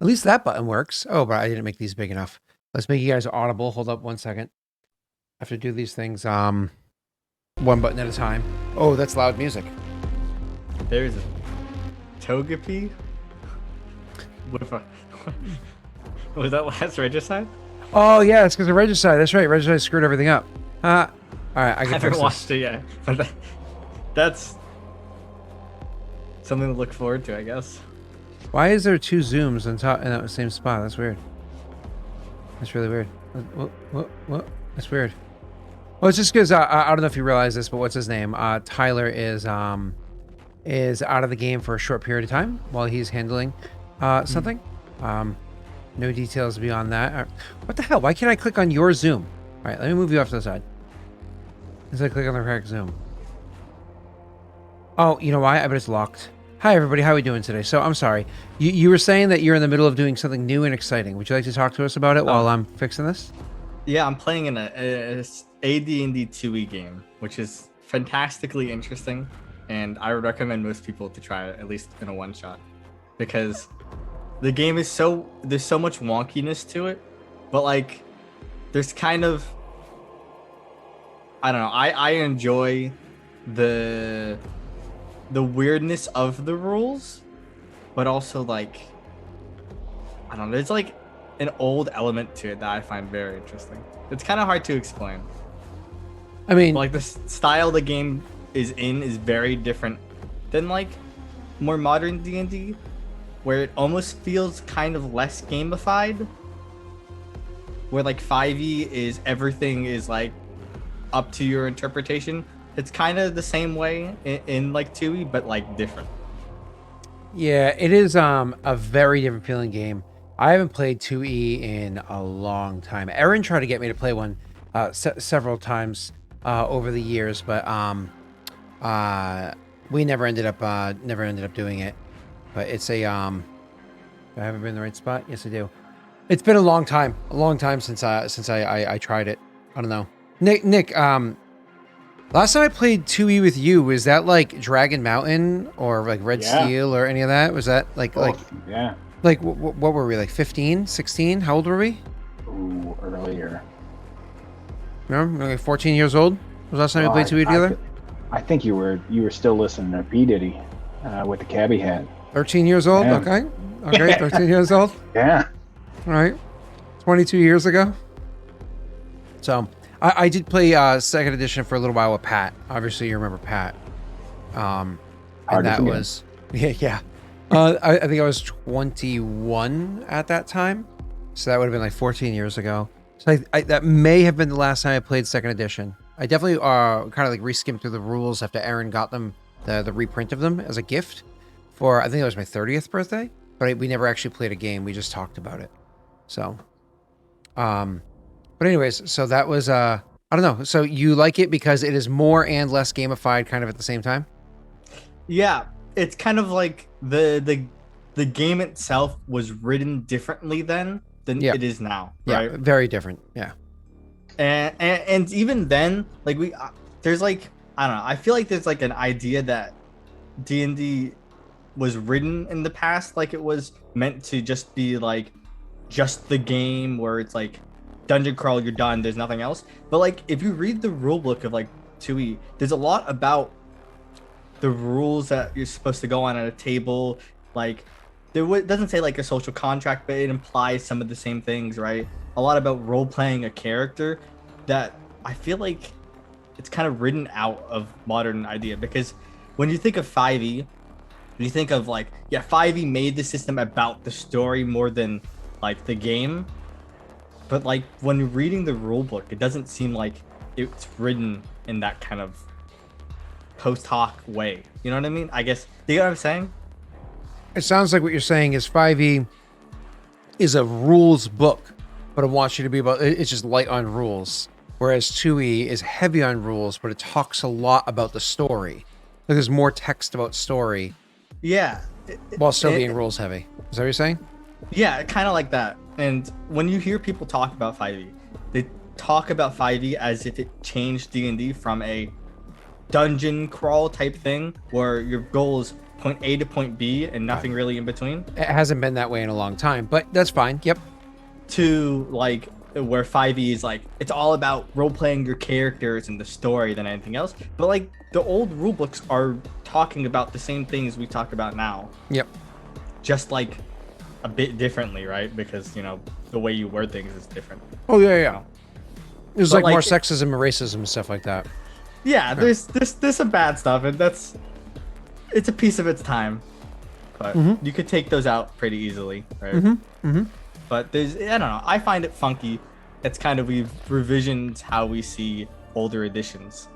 At least that button works. Oh, but I didn't make these big enough. Let's make you guys audible. Hold up 1 second. I have to do these things one button at a time. Oh, that's loud music. There's a Togepi with a was that last Regicide? Oh yeah, it's because of Regicide. That's right. Regicide screwed everything up. All right, I can I fix haven't this. watched it yet, but that's something to look forward to, I guess. Why is there two zooms on top in that same spot? That's weird. That's really weird. What? That's weird. Well, it's just because I don't know if you realize this, but what's his name? Tyler is out of the game for a short period of time while he's handling something. No details beyond that. What the hell? Why can't I click on your zoom? All right, let me move you off to the side. As I click on the correct zoom. Oh, you know why? I bet it's locked. Hi, everybody. How are we doing today? So, I'm sorry. You were saying that you're in the middle of doing something new and exciting. Would you like to talk to us about it while I'm fixing this? Yeah, I'm playing in a AD&D 2e game, which is fantastically interesting, and I would recommend most people to try it, at least in a one-shot, because the game is there's so much wonkiness to it, but like there's kind of, I don't know, I enjoy the weirdness of the rules, but also like, I don't know, there's like an old element to it that I find very interesting. It's kind of hard to explain. I mean, But like the style the game is in is very different than like more modern D&D, where it almost feels kind of less gamified. Where like 5e is everything is like up to your interpretation. It's kind of the same way in like 2e, but like different. yeah, it is a very different feeling game. I haven't played 2E in a long time. Erin tried to get me to play one several times over the years, but we never ended up doing it. But it's a do I haven't been in the right spot? Yes, I do. It's been a long time since I tried it. I don't know. Nick, last time I played 2E with you, was that like Dragon Mountain or like Red Steel or any of that? Was that like yeah. Like, what were we, like 15, 16? How old were we? Ooh, earlier. Remember? We were like 14 years old? Was the last time we played 2E together? I think you were still listening to P. Diddy with the cabbie hat. 13 years old? Yeah. Okay, 13 years old? Yeah. All right. 22 years ago? So, I did play second edition for a little while with Pat. Obviously, you remember Pat. And that was... Yeah. I think I was 21 at that time, so that would have been like 14 years ago. So that may have been the last time I played second edition. I definitely kind of like re-skimmed through the rules after Aaron got them, the reprint of them as a gift for, I think it was my 30th birthday, but we never actually played a game. We just talked about it. So, but anyways, so that was, I don't know. So you like it because it is more and less gamified kind of at the same time? Yeah, it's kind of like the game itself was written differently then than it is now, right? Yeah, very different. Yeah. And even then, like there's like, I don't know, I feel like there's like an idea that D&D was written in the past like it was meant to just be like just the game where it's like dungeon crawl, you're done, there's nothing else. But like if you read the rule book of like 2E, there's a lot about the rules that you're supposed to go on at a table. Like it doesn't say like a social contract, but it implies some of the same things, right? A lot about role playing a character that I feel like it's kind of written out of modern idea, because when you think of 5e, you think of like, yeah, 5e made the system about the story more than like the game. But like when you're reading the rule book, it doesn't seem like it's written in that kind of post hoc way. You know what I mean? I guess, do you know what I'm saying? It sounds like what you're saying is 5e is a rules book, but it wants you to be about, it's just light on rules. Whereas 2e is heavy on rules, but it talks a lot about the story. Like there's more text about story. Yeah. While still being rules heavy. Is that what you're saying? Yeah, kind of like that. And when you hear people talk about 5e, they talk about 5e as if it changed D&D from a dungeon crawl type thing where your goal is point A to point B and nothing really in between. It hasn't been that way in a long time, but that's fine. Yep. To like where 5e is like it's all about role playing your characters and the story than anything else. But like the old rulebooks are talking about the same things we talk about now. Yep. Just like a bit differently, right? Because the way you word things is different. Oh yeah. There's But, like more like, sexism and racism and stuff like that. Yeah, there's some bad stuff, and it's a piece of its time. But you could take those out pretty easily, right? But I don't know. I find it funky. It's kind of we've revisioned how we see older editions.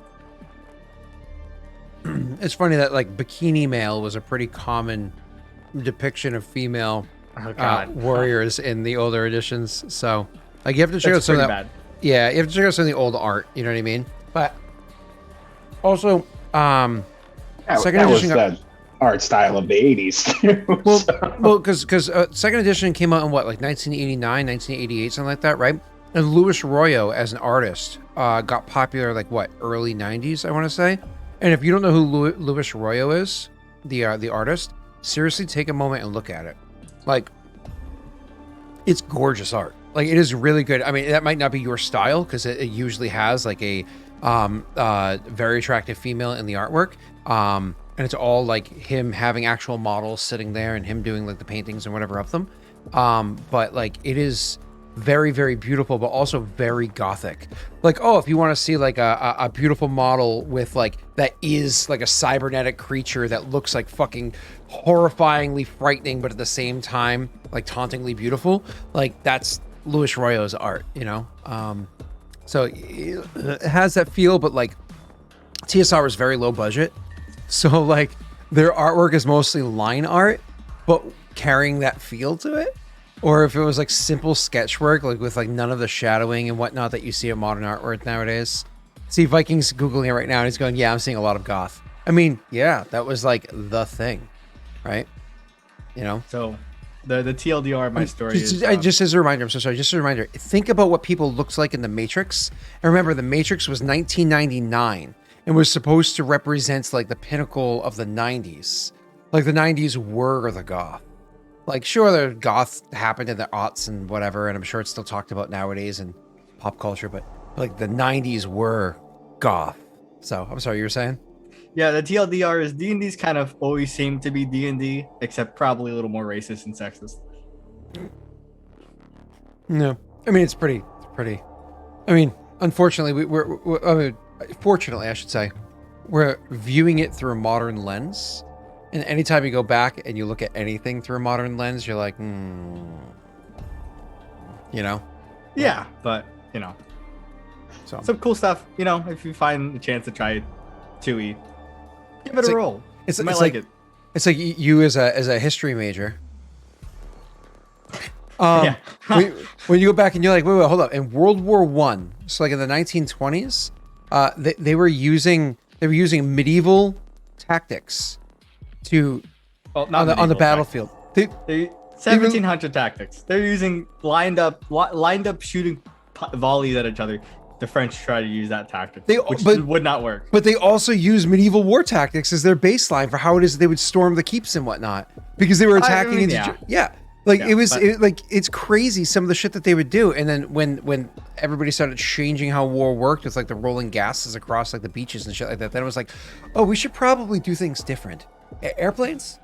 It's funny that like bikini male was a pretty common depiction of female warriors in the older editions. So like you have to check out some of that. Bad. Yeah, you have to check out some of the old art. You know what I mean? But also, second edition was the art style of the 80s. Too, well, because second edition came out in what, like 1989, 1988, something like that, right? And Luis Royo as an artist got popular like what, early 90s, I want to say. And if you don't know who Luis Royo is, the artist, seriously take a moment and look at it. Like, it's gorgeous art. Like, it is really good. I mean, that might not be your style because it usually has like a very attractive female in the artwork. And it's all like him having actual models sitting there and him doing like the paintings and whatever of them. But like, it is very, very beautiful, but also very gothic. Like, oh, if you want to see like a beautiful model with like that is like a cybernetic creature that looks like fucking horrifyingly frightening, but at the same time like tauntingly beautiful, like that's Luis Royo's art, so it has that feel, but like TSR is very low budget, so like their artwork is mostly line art but carrying that feel to it. Or if it was like simple sketch work, like with like none of the shadowing and whatnot that you see in modern artwork nowadays. See, Viking's Googling it right now and he's going, yeah, I'm seeing a lot of goth. I mean, yeah, that was like the thing, right? So the TLDR of my story is... Just as a reminder, I'm so sorry, just as a reminder, think about what people looked like in The Matrix. And remember, The Matrix was 1999 and was supposed to represent like the pinnacle of the 90s. Like the 90s were the goth. Like, sure, the goth happened in the aughts and whatever, and I'm sure it's still talked about nowadays in pop culture, but like the 90s were goth. So, I'm sorry, you were saying? Yeah, the TLDR is D&D's kind of always seemed to be D&D, except probably a little more racist and sexist. No, I mean, it's pretty. I mean, unfortunately, fortunately, I should say, we're viewing it through a modern lens. And anytime you go back and you look at anything through a modern lens, you're like, Yeah, but, So some cool stuff, if you find the chance to try 2E, give it a roll. You might like it. It's like you as a history major. Yeah. when you go back and you're like, wait, hold up. In World War I, so like in the 1920s, they were using medieval tactics on the battlefield. 1700 tactics. They're using lined up shooting volleys at each other. The French try to use that tactic, which would not work. But they also use medieval war tactics as their baseline for how it is they would storm the keeps and whatnot, because they were attacking it's crazy some of the shit that they would do. And then when everybody started changing how war worked with like the rolling gases across like the beaches and shit like that, then it was like, oh, we should probably do things different. Airplanes.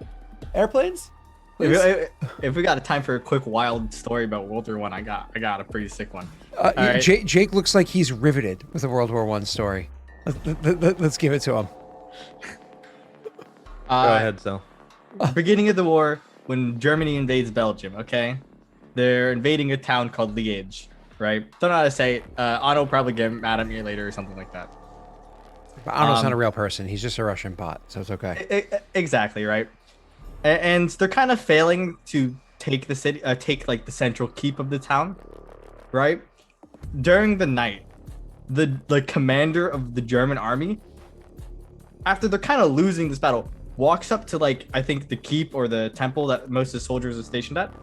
If we got a time for a quick wild story about World War I got a pretty sick one. Right. Jake looks like he's riveted with the World War I story. Let's give it to him. Go ahead, Sal. Beginning of the war, when Germany invades Belgium, okay? They're invading a town called Liège, right? Don't know how to say it. Otto will probably get mad at me later or something like that. But Otto's not a real person. He's just a Russian bot, so it's okay. Exactly, right? And they're kind of failing to take the city, take like the central keep of the town, right? During the night, the commander of the German army, after they're kind of losing this battle, walks up to like, I think the keep or the temple that most of the soldiers are stationed at,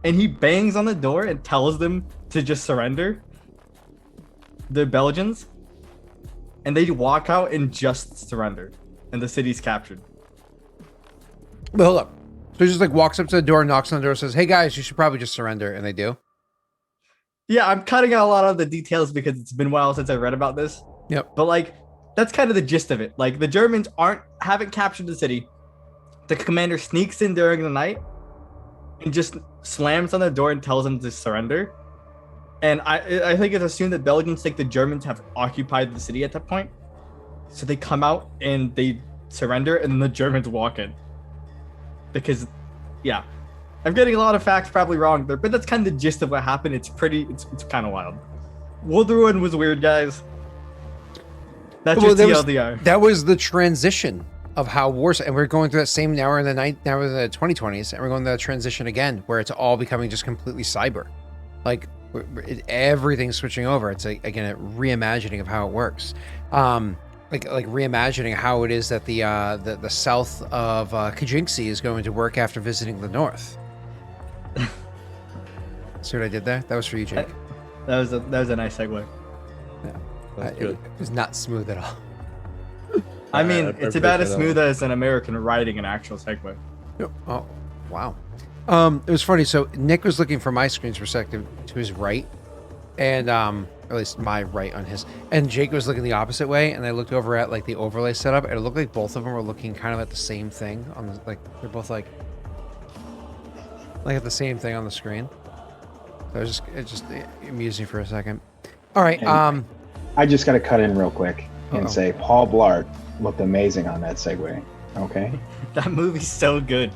and he bangs on the door and tells them to just surrender, the Belgians, and they walk out and just surrender, and the city's captured. But hold up. So he just like walks up to the door, knocks on the door, says, "Hey guys, you should probably just surrender," and they do. Yeah, I'm cutting out a lot of the details because it's been a while since I read about this. Yep. But like, that's kind of the gist of it. Like, the Germans haven't captured the city. The commander sneaks in during the night and just slams on the door and tells them to surrender. And I think it's assumed that Belgians think the Germans have occupied the city at that point. So they come out and they surrender, and then the Germans walk in. Because, yeah. I'm getting a lot of facts probably wrong there, but that's kind of the gist of what happened. It's kind of wild. World War I was weird, guys. That's just TLDR. That was the transition of how wars, and we're going through that same now we're in the 2020s, and we're going through that transition again, where it's all becoming just completely cyber. Like everything's switching over. It's like, again, a reimagining of how it works. Like reimagining how it is that the south of Kajinksi is going to work after visiting the north. See what I did there? That was for you, Jake. That was a nice segue. Yeah. It was not smooth at all. I mean, it's about as smooth as an American writing an actual segue. Oh, wow. It was funny. So Nick was looking from my screen's perspective to his right, and or at least my right on his. And Jake was looking the opposite way, and I looked over at like the overlay setup, and it looked like both of them were looking kind of at the same thing on the they're both like at the same thing on the screen. So it just amused me for a second. All right. I just got to cut in real quick and say Paul Blart looked amazing on that segue. Okay. That movie's so good.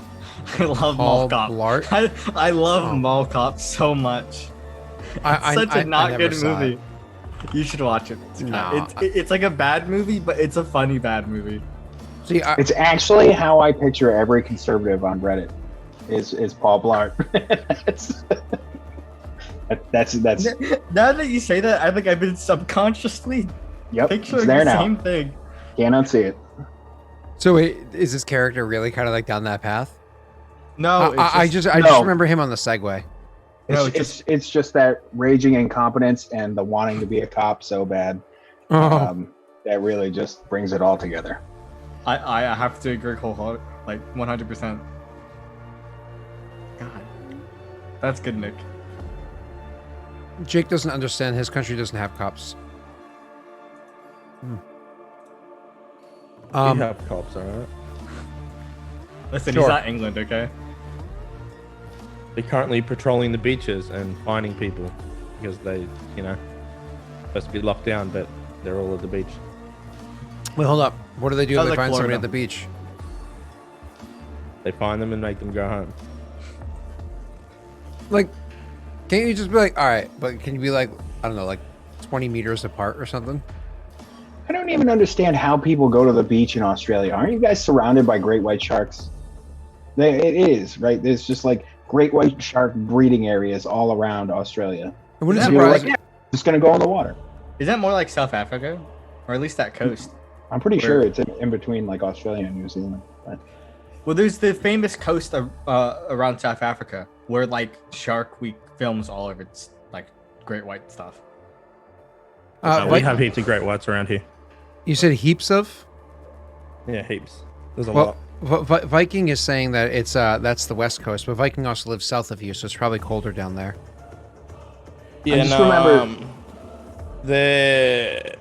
I love Paul Mall Cop. Blart? I love Mall Cop so much. It's such a not good movie. You should watch it. It's like a bad movie, but it's a funny bad movie. See, it's actually how I picture every conservative on Reddit. Is Paul Blart. that's Now that you say that, I think I've been subconsciously picturing the same thing. Can't unsee it. So is this character really kind of like down that path? No, I just remember him on the Segway. It's just that raging incompetence and the wanting to be a cop so bad. That really just brings it all together. I have to agree wholeheartedly, like 100%. God, that's good, Nick. Jake doesn't understand. His country doesn't have cops. We have cops, alright? Listen, he's not England, okay? They're currently patrolling the beaches and finding people because they, supposed to be locked down, but they're all at the beach. Wait, hold up. What do they do when they like find somebody Florida. at the beach? They find them and make them go home. Like, can't you just be like, all right, but can you be like, I don't know, like 20 meters apart or something? I don't even understand how people go to the beach in Australia. Aren't you guys surrounded by great white sharks? It is, right? There's just like great white shark breeding areas all around Australia. It wouldn't surprise me. Just going to go in the water. Is that more like South Africa? Or at least that coast? I'm pretty sure it's in between like Australia and New Zealand. But... Well, there's the famous coast around South Africa where like Shark Week films all of its like great white stuff. We have heaps of great whites around here. You said heaps of? Yeah, heaps. There's a lot. Viking is saying that it's that's the west coast, but Viking also lives south of you, so it's probably colder down there. Yeah, remember they're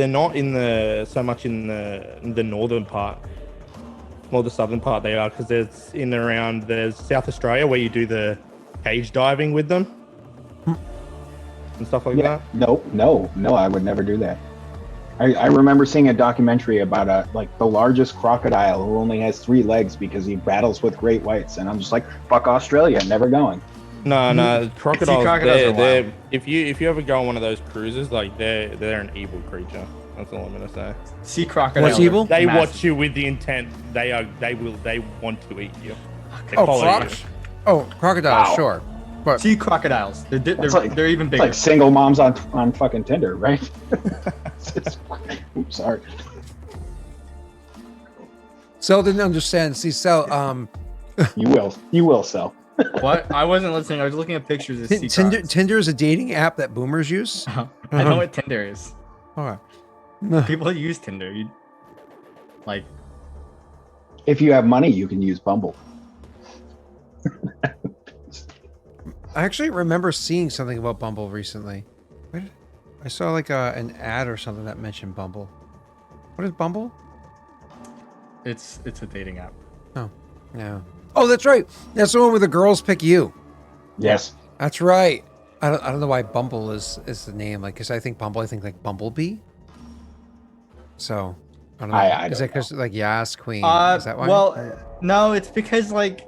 not in so much in the northern part, more the southern part they are, because there's South Australia where you do the cage diving with them and stuff like that. No, I would never do that. I remember seeing a documentary about like the largest crocodile who only has 3 legs because he battles with great whites, and I'm just like, fuck Australia, never going. No, crocodiles. Crocodiles if you ever go on one of those cruises, like they're an evil creature. That's all I'm gonna say. Sea crocodiles. What's evil? They watch you with the intent. They want to eat you. They follow crocs? you. Oh, crocodiles, Wow. sure. But Sea crocodiles. They're even bigger. It's like single moms on fucking Tinder, right? Oops, sorry. Cell didn't understand. See, Cell, You will sell. What? I wasn't listening. I was looking at pictures of sea crocs. Tinder is a dating app that boomers use. I know what Tinder is. All right. People use Tinder. If you have money, you can use Bumble. I actually remember seeing something about Bumble recently. I saw like an ad or something that mentioned Bumble. What is Bumble? It's a dating app. Oh, yeah. Oh, that's right. That's the one where the girls pick you. Yes. That's right. I don't know why Bumble is the name. Like, cause I think like Bumblebee. So I don't know. I Is don't it because like Yas Queen? Is that why? Well, no, it's because like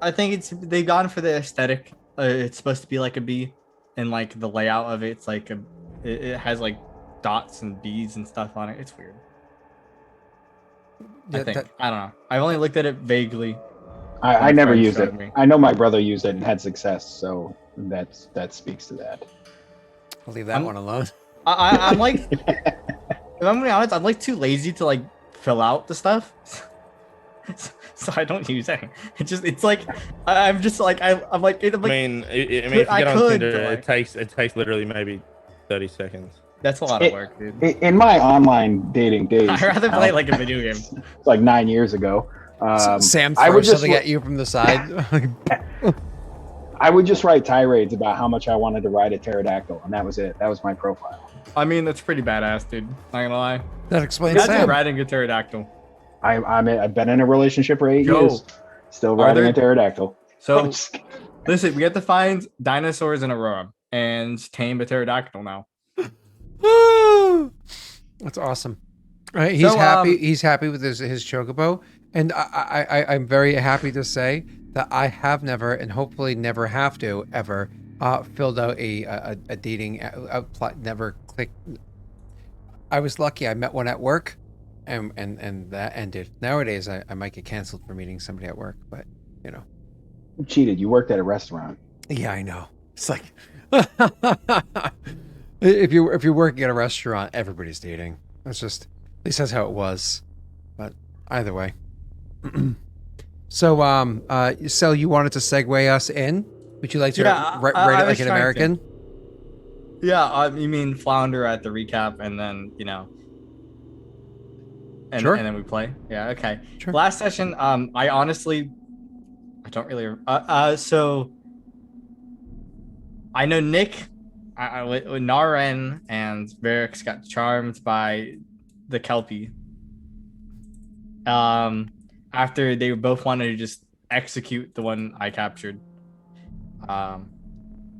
I think they've gone for the aesthetic. It's supposed to be like a bee, and like the layout of it's like it has like dots and bees and stuff on it. It's weird. Yeah, I think I don't know. I've only looked at it vaguely. I never friend used it. showed me. I know my brother used it and had success, so that speaks to that. I'll leave that one alone. I'm like, if I'm gonna be honest, I'm like too lazy to like fill out the stuff, so I don't use it. It's like I'm just like I'm like. I mean, if you get on Tinder, it takes literally maybe 30 seconds. That's a lot of work, dude. In my online dating days, I'd rather play like a video game. It's like 9 years ago. Sam I would throws just something at you from the side. I would just write tirades about how much I wanted to ride a pterodactyl, and that was it. That was my profile. I mean, that's pretty badass, dude. Not gonna lie. That explains Imagine Sam. riding a pterodactyl. I've been in a relationship for 8 years, still Are riding there- a pterodactyl. So, listen, we have to find dinosaurs in Aurorum and tame a pterodactyl now. That's awesome. He's So, happy. He's happy with his chocobo, and I'm very happy to say that I have never, and hopefully never have to ever, filled out a dating never clicked. I was lucky. I met one at work, and that ended. Nowadays, I might get canceled for meeting somebody at work, but you know. You cheated. You worked at a restaurant. Yeah, I know. It's like if you're working at a restaurant, everybody's dating. That's just at least that's how it was. But either way. So Sel, you wanted to segue us in? Would you like to write it like an American? Yeah, you mean flounder at the recap, and then and then we play. Yeah, okay. Sure. Last session, I honestly, I don't really. So I know Nick, Naren, and Varix got charmed by the Kelpie. After they both wanted to just execute the one I captured.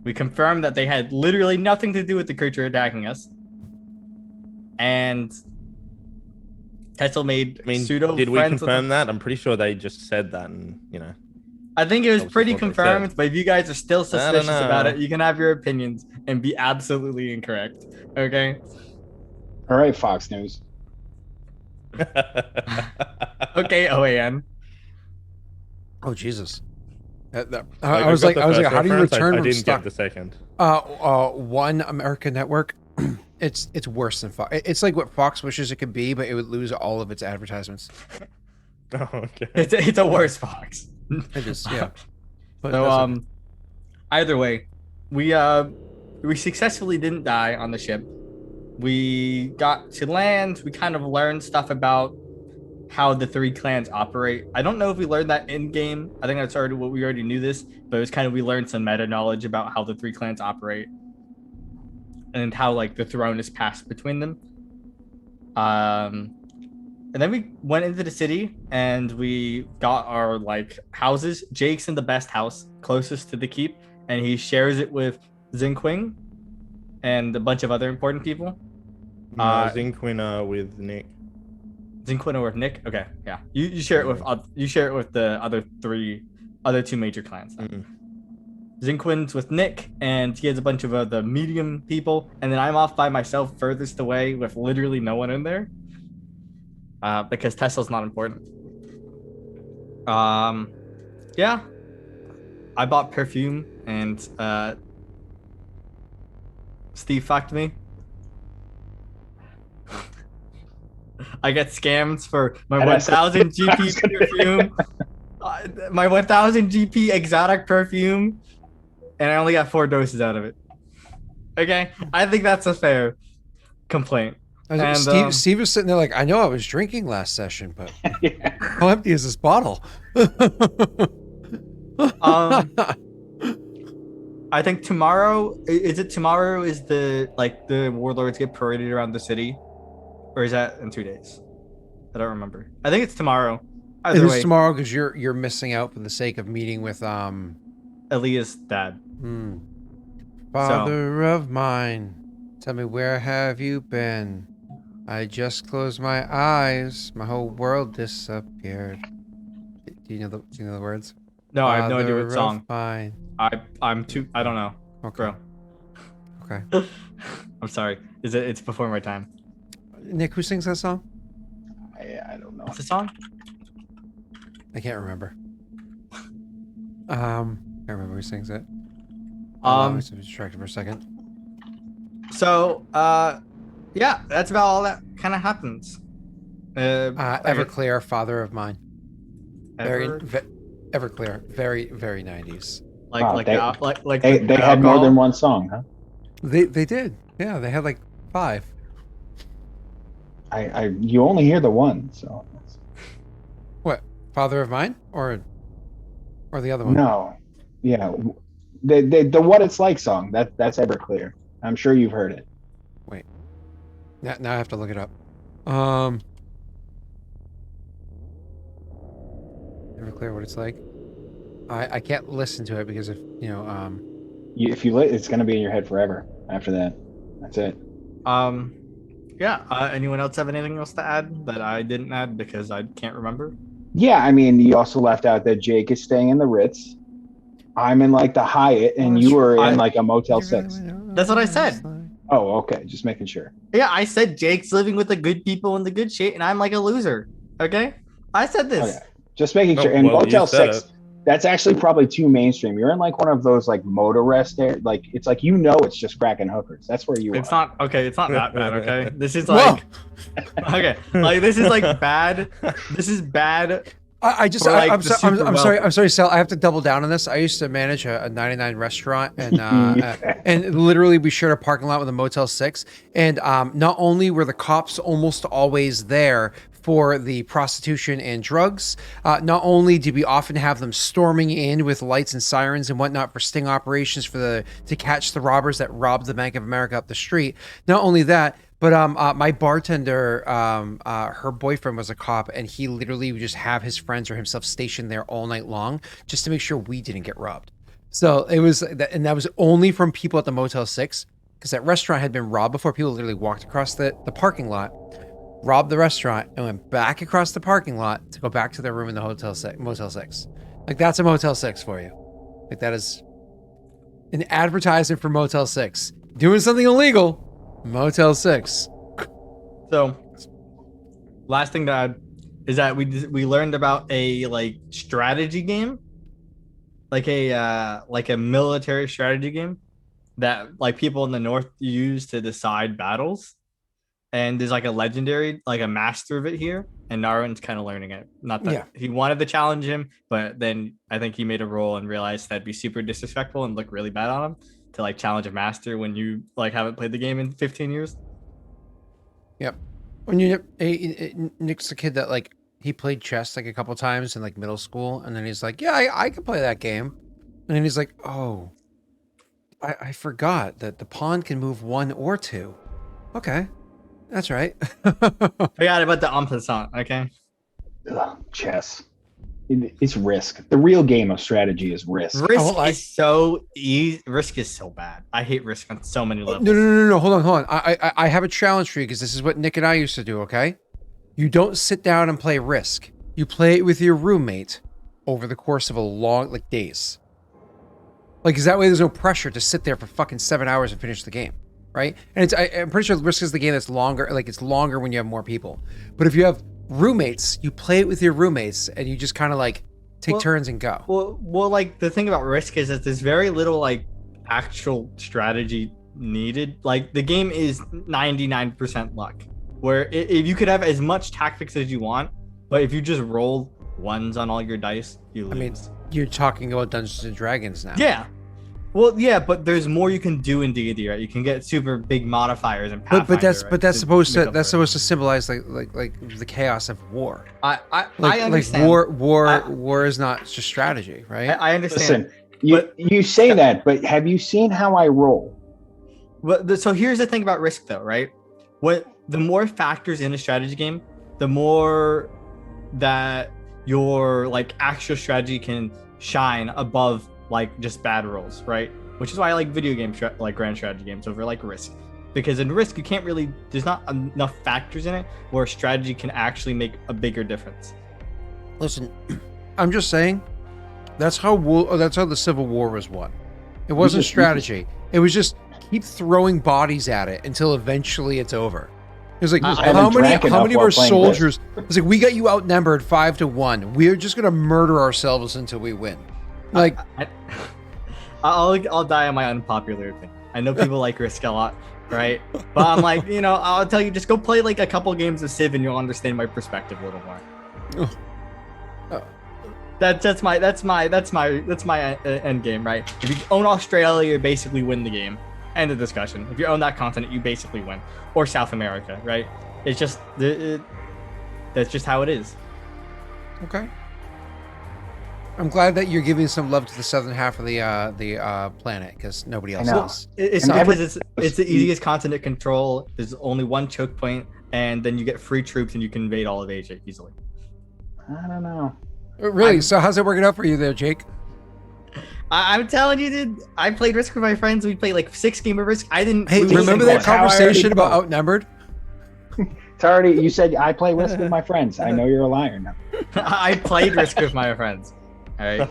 We confirmed that they had literally nothing to do with the creature attacking us. And Tetzel made pseudo did we friends confirm that? I'm pretty sure they just said that, and I think it was That was pretty what they confirmed, said. but if you guys are still suspicious know. about it, you can have your opinions and be absolutely incorrect. Okay? All right, Fox News. Okay, OAN. Oh Jesus! I I was got like, the how first do you reference, return I from didn't stock? get the second. One American network. It's worse than Fox. It's like what Fox wishes it could be, but it would lose all of its advertisements. Oh, okay. It's a worse Fox. It is, yeah. But So either way, we successfully didn't die on the ship. We got to land. We kind of learned stuff about how the three clans operate. I don't know if we learned that in game. I think that's already what we already knew this, but it was kind of we learned some meta knowledge about how the three clans operate and how like the throne is passed between them. And then we went into the city and we got our like houses. Jake's in the best house closest to the keep, and he shares it with Zinquing and a bunch of other important people. Zinquina with Nick. Zinquina with Nick. Okay, yeah. You share it with the other two major clans. Zinquin's with Nick, and he has a bunch of other medium people, and then I'm off by myself furthest away with literally no one in there. Because Tesla's not important. Yeah. I bought perfume and Steve fucked me. I get scammed for my 1000 GP perfume. My 1000 GP exotic perfume, and I only got 4 doses out of it. Okay, I think that's a fair complaint. And, Steve was sitting there like, I know I was drinking last session, but Yeah. how empty is this bottle? I think tomorrow is the warlords get paraded around the city, or is that in 2 days? I don't remember. I think it's tomorrow. It Either is way, tomorrow because you're missing out for the sake of meeting with Aaliyah's dad. Father of mine. Tell me, where have you been? I just closed my eyes. My whole world disappeared. Do you know the words? No, I have no idea Father what of song. mine. I don't know, Okay. bro. Okay. I'm sorry. It's before my time. Nick, who sings that song? I don't know. What's the song? I can't remember. Can't remember who sings it. I was distracted for a second. So, yeah, that's about all that kind of happens. Everclear, father of mine. Ever, Everclear, very, very 90s. They had more than one song, huh? They did. Yeah, they had like 5. You only hear the one, so. What? Father of mine or the other one? No, yeah, the What It's Like song. That's Everclear. I'm sure you've heard it. Wait. Now I have to look it up. Everclear, What It's Like. I can't listen to it because if It's gonna be in your head forever after that. That's it. Yeah. Anyone else have anything else to add that I didn't add because I can't remember? Yeah, I mean, you also left out that Jake is staying in the Ritz. I'm in like the Hyatt, and you were in like a Motel 6. That's what I said. Oh, okay. Just making sure. Yeah, I said Jake's living with the good people and the good shit, and I'm like a loser. Okay, I said this. Okay. Just making sure. Oh, And well, Motel you said 6, that's actually probably too mainstream. You're in like one of those like motor rest there. Like it's like it's just cracking hookers. That's where you It's are. not okay. It's not that bad. Okay, this is like okay, like this is like bad. This is bad. I'm sorry, Sal. I have to double down on this. I used to manage a 99 restaurant, and and literally we shared a parking lot with a Motel 6. And not only were the cops almost always there for the prostitution and drugs, not only did we often have them storming in with lights and sirens and whatnot for sting operations to catch the robbers that robbed the Bank of America up the street. Not only that, but my bartender, her boyfriend was a cop, and he literally would just have his friends or himself stationed there all night long just to make sure we didn't get robbed. So it was, and that was only from people at the Motel 6, because that restaurant had been robbed before. People literally walked across the parking lot, robbed the restaurant, and went back across the parking lot to go back to their room in the Motel 6. Like, that's a Motel 6 for you. Like, that is an advertisement for Motel 6. Doing something illegal. Motel 6. So, last thing to add is that we learned about a like strategy game, like a military strategy game that like people in the north use to decide battles, and there's like a legendary, like a master of it here, and Narwin's kind of learning it. Not that he wanted to challenge him, but then I think he made a roll and realized that'd be super disrespectful and look really bad on him to like challenge a master when you like haven't played the game in 15 years. Yep. When Nick's the kid that like he played chess like a couple times in like middle school, and then he's like, yeah, I can play that game, and then he's like, oh, I forgot that the pawn can move 1 or 2. Okay, that's right. Forgot about the en passant. Okay. Chess. It's Risk. The real game of strategy is Risk. Risk is so easy. Risk is so bad. I hate Risk on so many levels. No. Hold on. I have a challenge for you, because this is what Nick and I used to do, okay? You don't sit down and play Risk. You play it with your roommate over the course of a long, like, days. Like, because that way there's no pressure to sit there for fucking 7 hours and finish the game, right? And I'm pretty sure Risk is the game that's longer, like, it's longer when you have more people. But if you have roommates, you play it with your roommates, and you just kind of like take turns and go. Well, like the thing about Risk is that there's very little like actual strategy needed. Like the game is 99% luck, where if you could have as much tactics as you want, but if you just roll ones on all your dice, you lose. I mean, you're talking about Dungeons and Dragons now. Yeah, Well, yeah, but there's more you can do in D&D, right? You can get super big modifiers and Pathfinder, But that's right, supposed make to up for it. symbolize like the chaos of war. I Like understand. war is not just strategy, right? I understand. Listen, but you say that, but have you seen how I roll? so here's the thing about risk, though, right? The more factors in a strategy game, the more that your like actual strategy can shine above like just bad rolls, right? Which is why I like video game like grand strategy games over like risk, because in risk you can't really, there's not enough factors in it where strategy can actually make a bigger difference. Listen, I'm just saying that's how the Civil War was won. It wasn't strategy. It was just keep throwing bodies at it until eventually it's over. It was like, how many of our soldiers? It's like, we got you outnumbered 5-1. We're just gonna murder ourselves until we win. Like, I'll die on my unpopular opinion. I know people like risk a lot, right? But I'm like, I'll tell you, just go play like a couple games of Civ and you'll understand my perspective a little more. That's my end game, right? If you own Australia, you basically win the game. End of discussion. If you own that continent, you basically win. Or South America, right? It's just that's just how it is. Okay. I'm glad that you're giving some love to the southern half of the planet, because nobody else does. It's because it's the easiest continent to control. There's only one choke point, and then you get free troops, and you can invade all of Asia easily. I don't know. Really? So how's it working out for you there, Jake? I'm telling you, dude. I played Risk with my friends. We played like 6 games of Risk. I didn't. Hey, remember that conversation about outnumbered? It's already. You said I play Risk with my friends. I know you're a liar now. I played Risk with my friends. All right.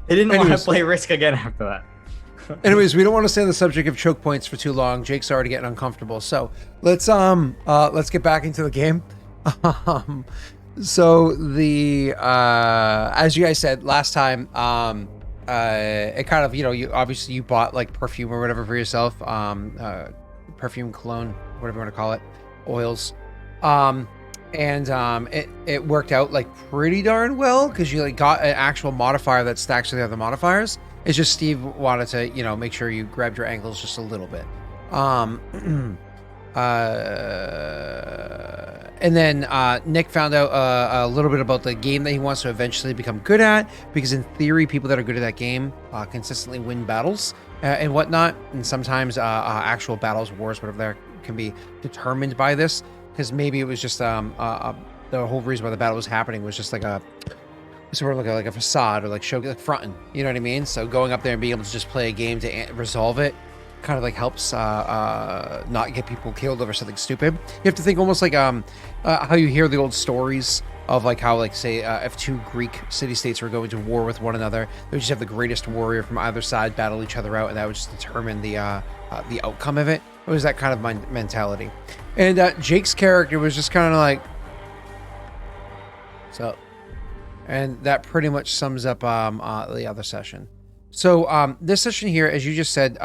They didn't want to play Risk again after that. Anyways, we don't want to stay on the subject of choke points for too long. Jake's already getting uncomfortable, so let's get back into the game. So the as you guys said last time, it kind of, you obviously you bought like perfume or whatever for yourself, perfume, cologne, whatever you want to call it, oils, and it worked out like pretty darn well, because you like got an actual modifier that stacks with the other modifiers. It's just Steve wanted to make sure you grabbed your ankles just a little bit. And then Nick found out a little bit about the game that he wants to eventually become good at, because in theory, people that are good at that game consistently win battles and whatnot. And sometimes actual battles, wars, whatever, there can be determined by this, because maybe it was just the whole reason why the battle was happening was just like a sort of like a facade, or like show, like fronting. You know what I mean? So going up there and being able to just play a game to resolve it kind of like helps not get people killed over something stupid. You have to think almost like how you hear the old stories of like how, like, say if 2 Greek city-states were going to war with one another, they would just have the greatest warrior from either side battle each other out, and that would just determine the outcome of it. It was that kind of mentality. And Jake's character was just kind of like, so, and that pretty much sums up the other session. So this session here, as you just said,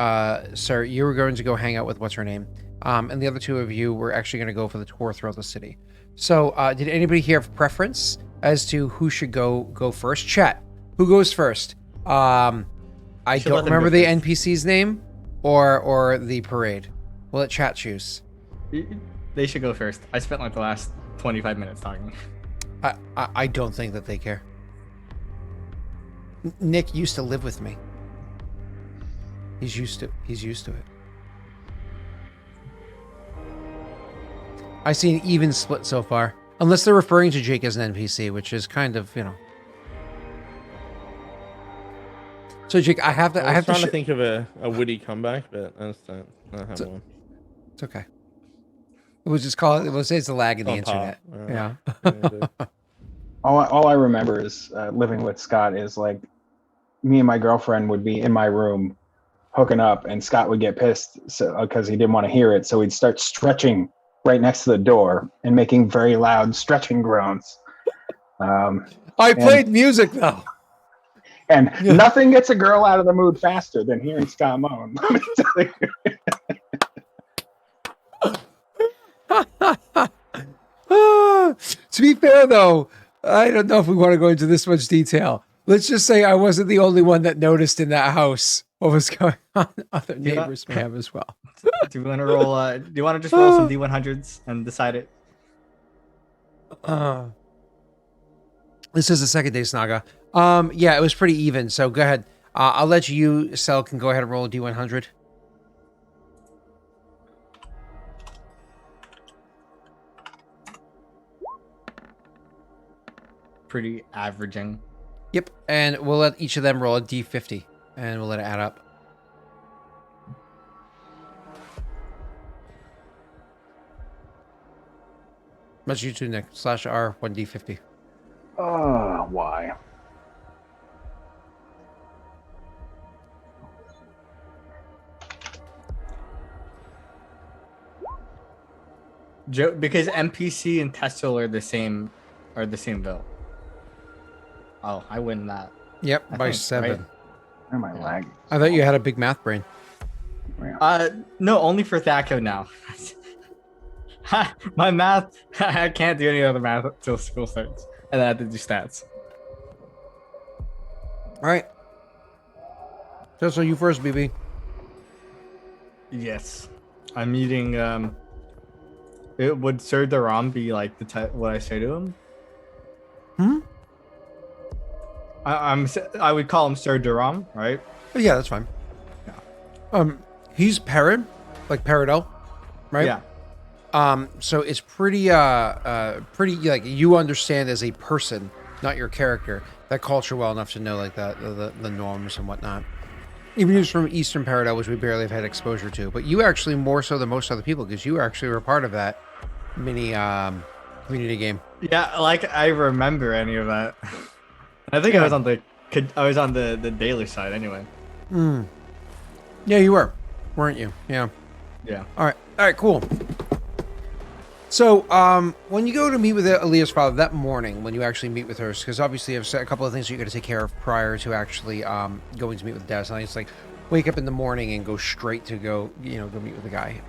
sir, you were going to go hang out with what's her name, and the other 2 of you were actually going to go for the tour throughout the city. So did anybody here have preference as to who should go first? Chat, who goes first? I don't remember the NPC's name or the parade. We'll let chat choose. They should go first. I spent like the last 25 minutes talking. I don't think that they care. Nick used to live with me. He's used to it. I see an even split so far, unless they're referring to Jake as an NPC, which is kind of, So Jake, I was trying to think of a witty comeback, but I just don't have one. It's okay. We'll just call it. We'll say it's a lag in the internet. Yeah. All I remember is living with Scott is like me and my girlfriend would be in my room hooking up, and Scott would get pissed because he didn't want to hear it. So he'd start stretching right next to the door and making very loud stretching groans. I played music though. And nothing gets a girl out of the mood faster than hearing Scott moan. Let me tell you. To be fair though, I don't know if we want to go into this much detail. Let's just say I wasn't the only one that noticed in that house what was going on. Other neighbors may have as well. Do you want to roll? Do you want to just roll some D100s and decide it? This is the second day, Snaga. Yeah, it was pretty even. So go ahead. I'll let you, Sel, can go ahead and roll a D100. Pretty averaging. Yep, and we'll let each of them roll a D50, and we'll let it add up. Much you too, Nick. /R 1D50. Oh, why? Because NPC and Tesla are the same bill. Oh, I win that. Yep, I by think, 7. right? Where am I lagging? I thought you had a big math brain. No, only for Thaco now. My math, I can't do any other math until school starts, and then I have to do stats. All right. So you first, BB. Yes, I'm eating. Would Sir Daram be like what I say to him? Hmm. I would call him Sir Daram, right? Oh, yeah, that's fine. Yeah. He's Perrin, like Peridot, right? Yeah. So it's pretty like you understand as a person, not your character, that culture well enough to know like the norms and whatnot. Even if it's from Eastern Peridot, which we barely have had exposure to, but you actually more so than most other people because you actually were part of that mini community game. Yeah, like I remember any of that. I think I was on the Daelric side anyway. Yeah, you were, weren't you? Yeah. Yeah. All right, cool. So, when you go to meet with Aaliyah's father that morning, when you actually meet with her, because obviously you have a couple of things you got to take care of prior to actually going to meet with Dad. So it's like wake up in the morning and go straight to go meet with the guy.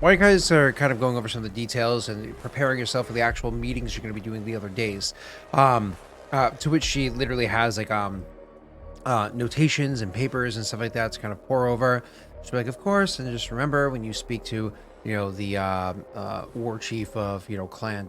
While you guys are kind of going over some of the details and preparing yourself for the actual meetings you're going to be doing the other days, to which she literally has like notations and papers and stuff like that to kind of pour over. She'll be like, of course, and just remember when you speak to the war chief of clan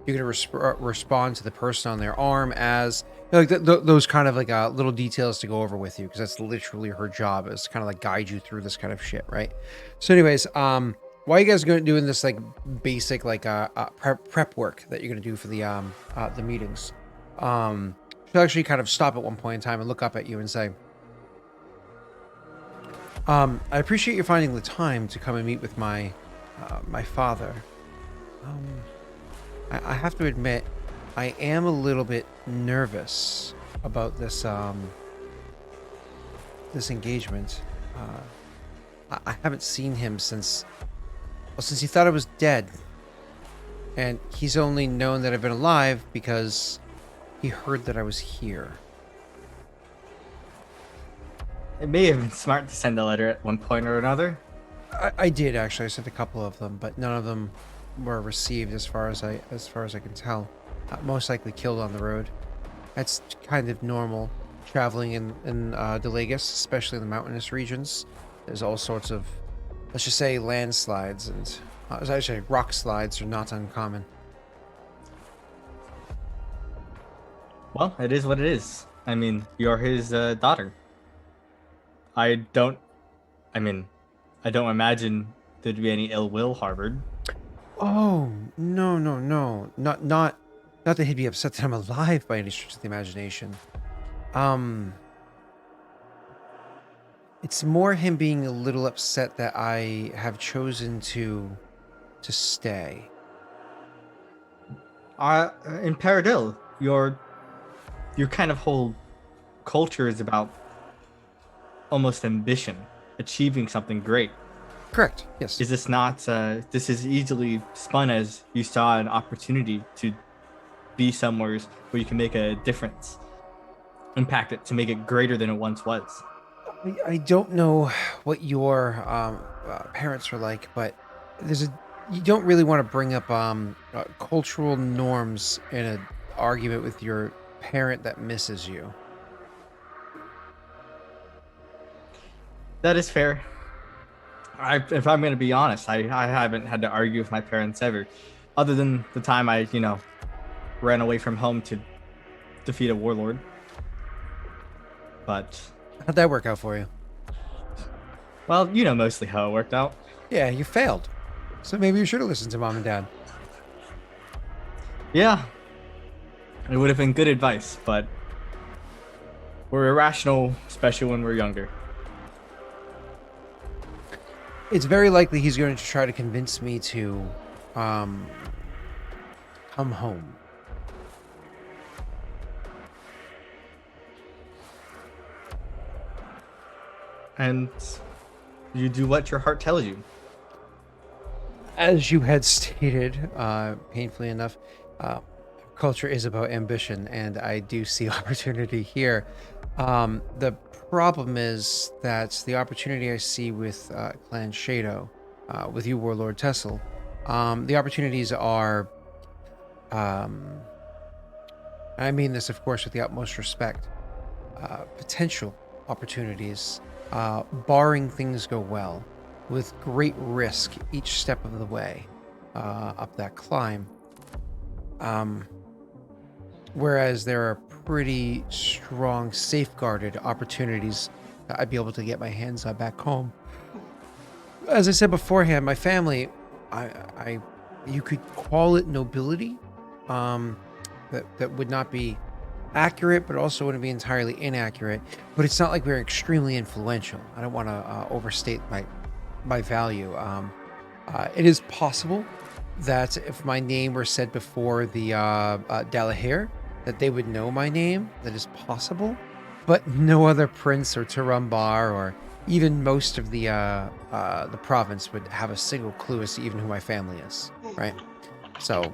you're gonna respond to the person on their arm as like those kind of like little details to go over with you because that's literally her job is to kind of like guide you through this kind of shit, right? So anyways, while you guys are doing this like basic like prep work that you're gonna do for the meetings, she'll actually kind of stop at one point in time and look up at you and say, I appreciate you finding the time to come and meet with my father. I have to admit, I am a little bit nervous about this this engagement. I haven't seen him since he thought I was dead, and he's only known that I've been alive because he heard that I was here. It may have been smart to send a letter at one point or another. I did actually. I sent a couple of them, but none of them were received, as far as I can tell. Most likely killed on the road. That's kind of normal traveling in Daelric, especially in the mountainous regions. There's all sorts of, let's just say, landslides and actually rock slides are not uncommon. Well, it is what it is. I mean, you're his daughter. I don't imagine there'd be any ill will harbored. Oh, no. Not that he'd be upset that I'm alive by any stretch of the imagination. It's more him being a little upset that I have chosen to stay. In Paradil, your kind of whole culture is about almost ambition, achieving something great. Correct. Yes. Is this not? This is easily spun as you saw an opportunity to be somewhere where you can make a difference, impact it to make it greater than it once was. I don't know what your parents are like, but you don't really want to bring up cultural norms in an argument with your parent that misses you. That is fair. If I'm going to be honest, I haven't had to argue with my parents ever, other than the time I, ran away from home to defeat a warlord. But How'd that work out for you? well, you know mostly how it worked out. Yeah, you failed. So maybe you should have listened to mom and dad. Yeah, it would have been good advice, but we're irrational, especially when we're younger. It's very likely he's going to try to convince me to come home. And you do what your heart tells you. As you had stated, painfully enough, culture is about ambition, and I do see opportunity here. The problem is that the opportunity I see with Clan Shadow, with you, Warlord Tessel, the opportunities are, I mean this, of course, with the utmost respect, potential opportunities, barring things go well, with great risk each step of the way up that climb. Whereas there are pretty strong, safeguarded opportunities that I'd be able to get my hands on back home. As I said beforehand, my family, you could call it nobility. That would not be accurate, but also wouldn't be entirely inaccurate. But it's not like we're extremely influential. I don't want to overstate my value. It is possible that if my name were said before the Daelric, that they would know my name. That is possible, but no other prince or Turumbar or even most of the province would have a single clue as to even who my family is, right? So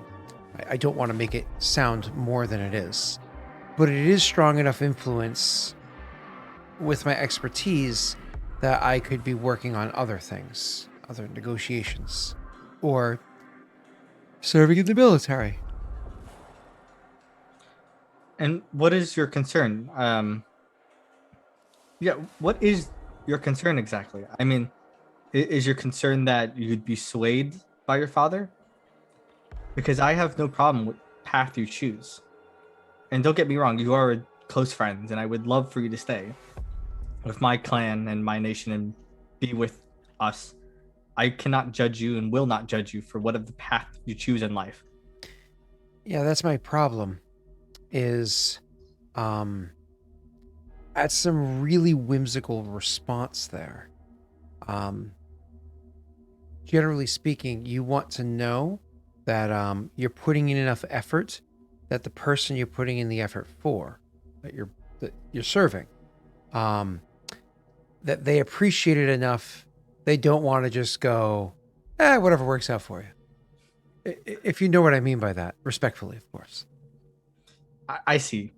I don't want to make it sound more than it is, but it is strong enough influence with my expertise that I could be working on other things, other negotiations, or serving in the military. And what is your concern? What is your concern exactly? I mean, is your concern that you'd be swayed by your father? Because I have no problem with the path you choose. And don't get me wrong, you are close friends, and I would love for you to stay with my clan and my nation and be with us. I cannot judge you and will not judge you for whatever the path you choose in life. Yeah, that's my problem. Is at some really whimsical response there. Generally speaking, you want to know that you're putting in enough effort, that the person you're putting in the effort for, that you're serving, that they appreciate it enough. They don't want to just go, whatever works out for you. If you know what I mean by that, respectfully, of course. I see.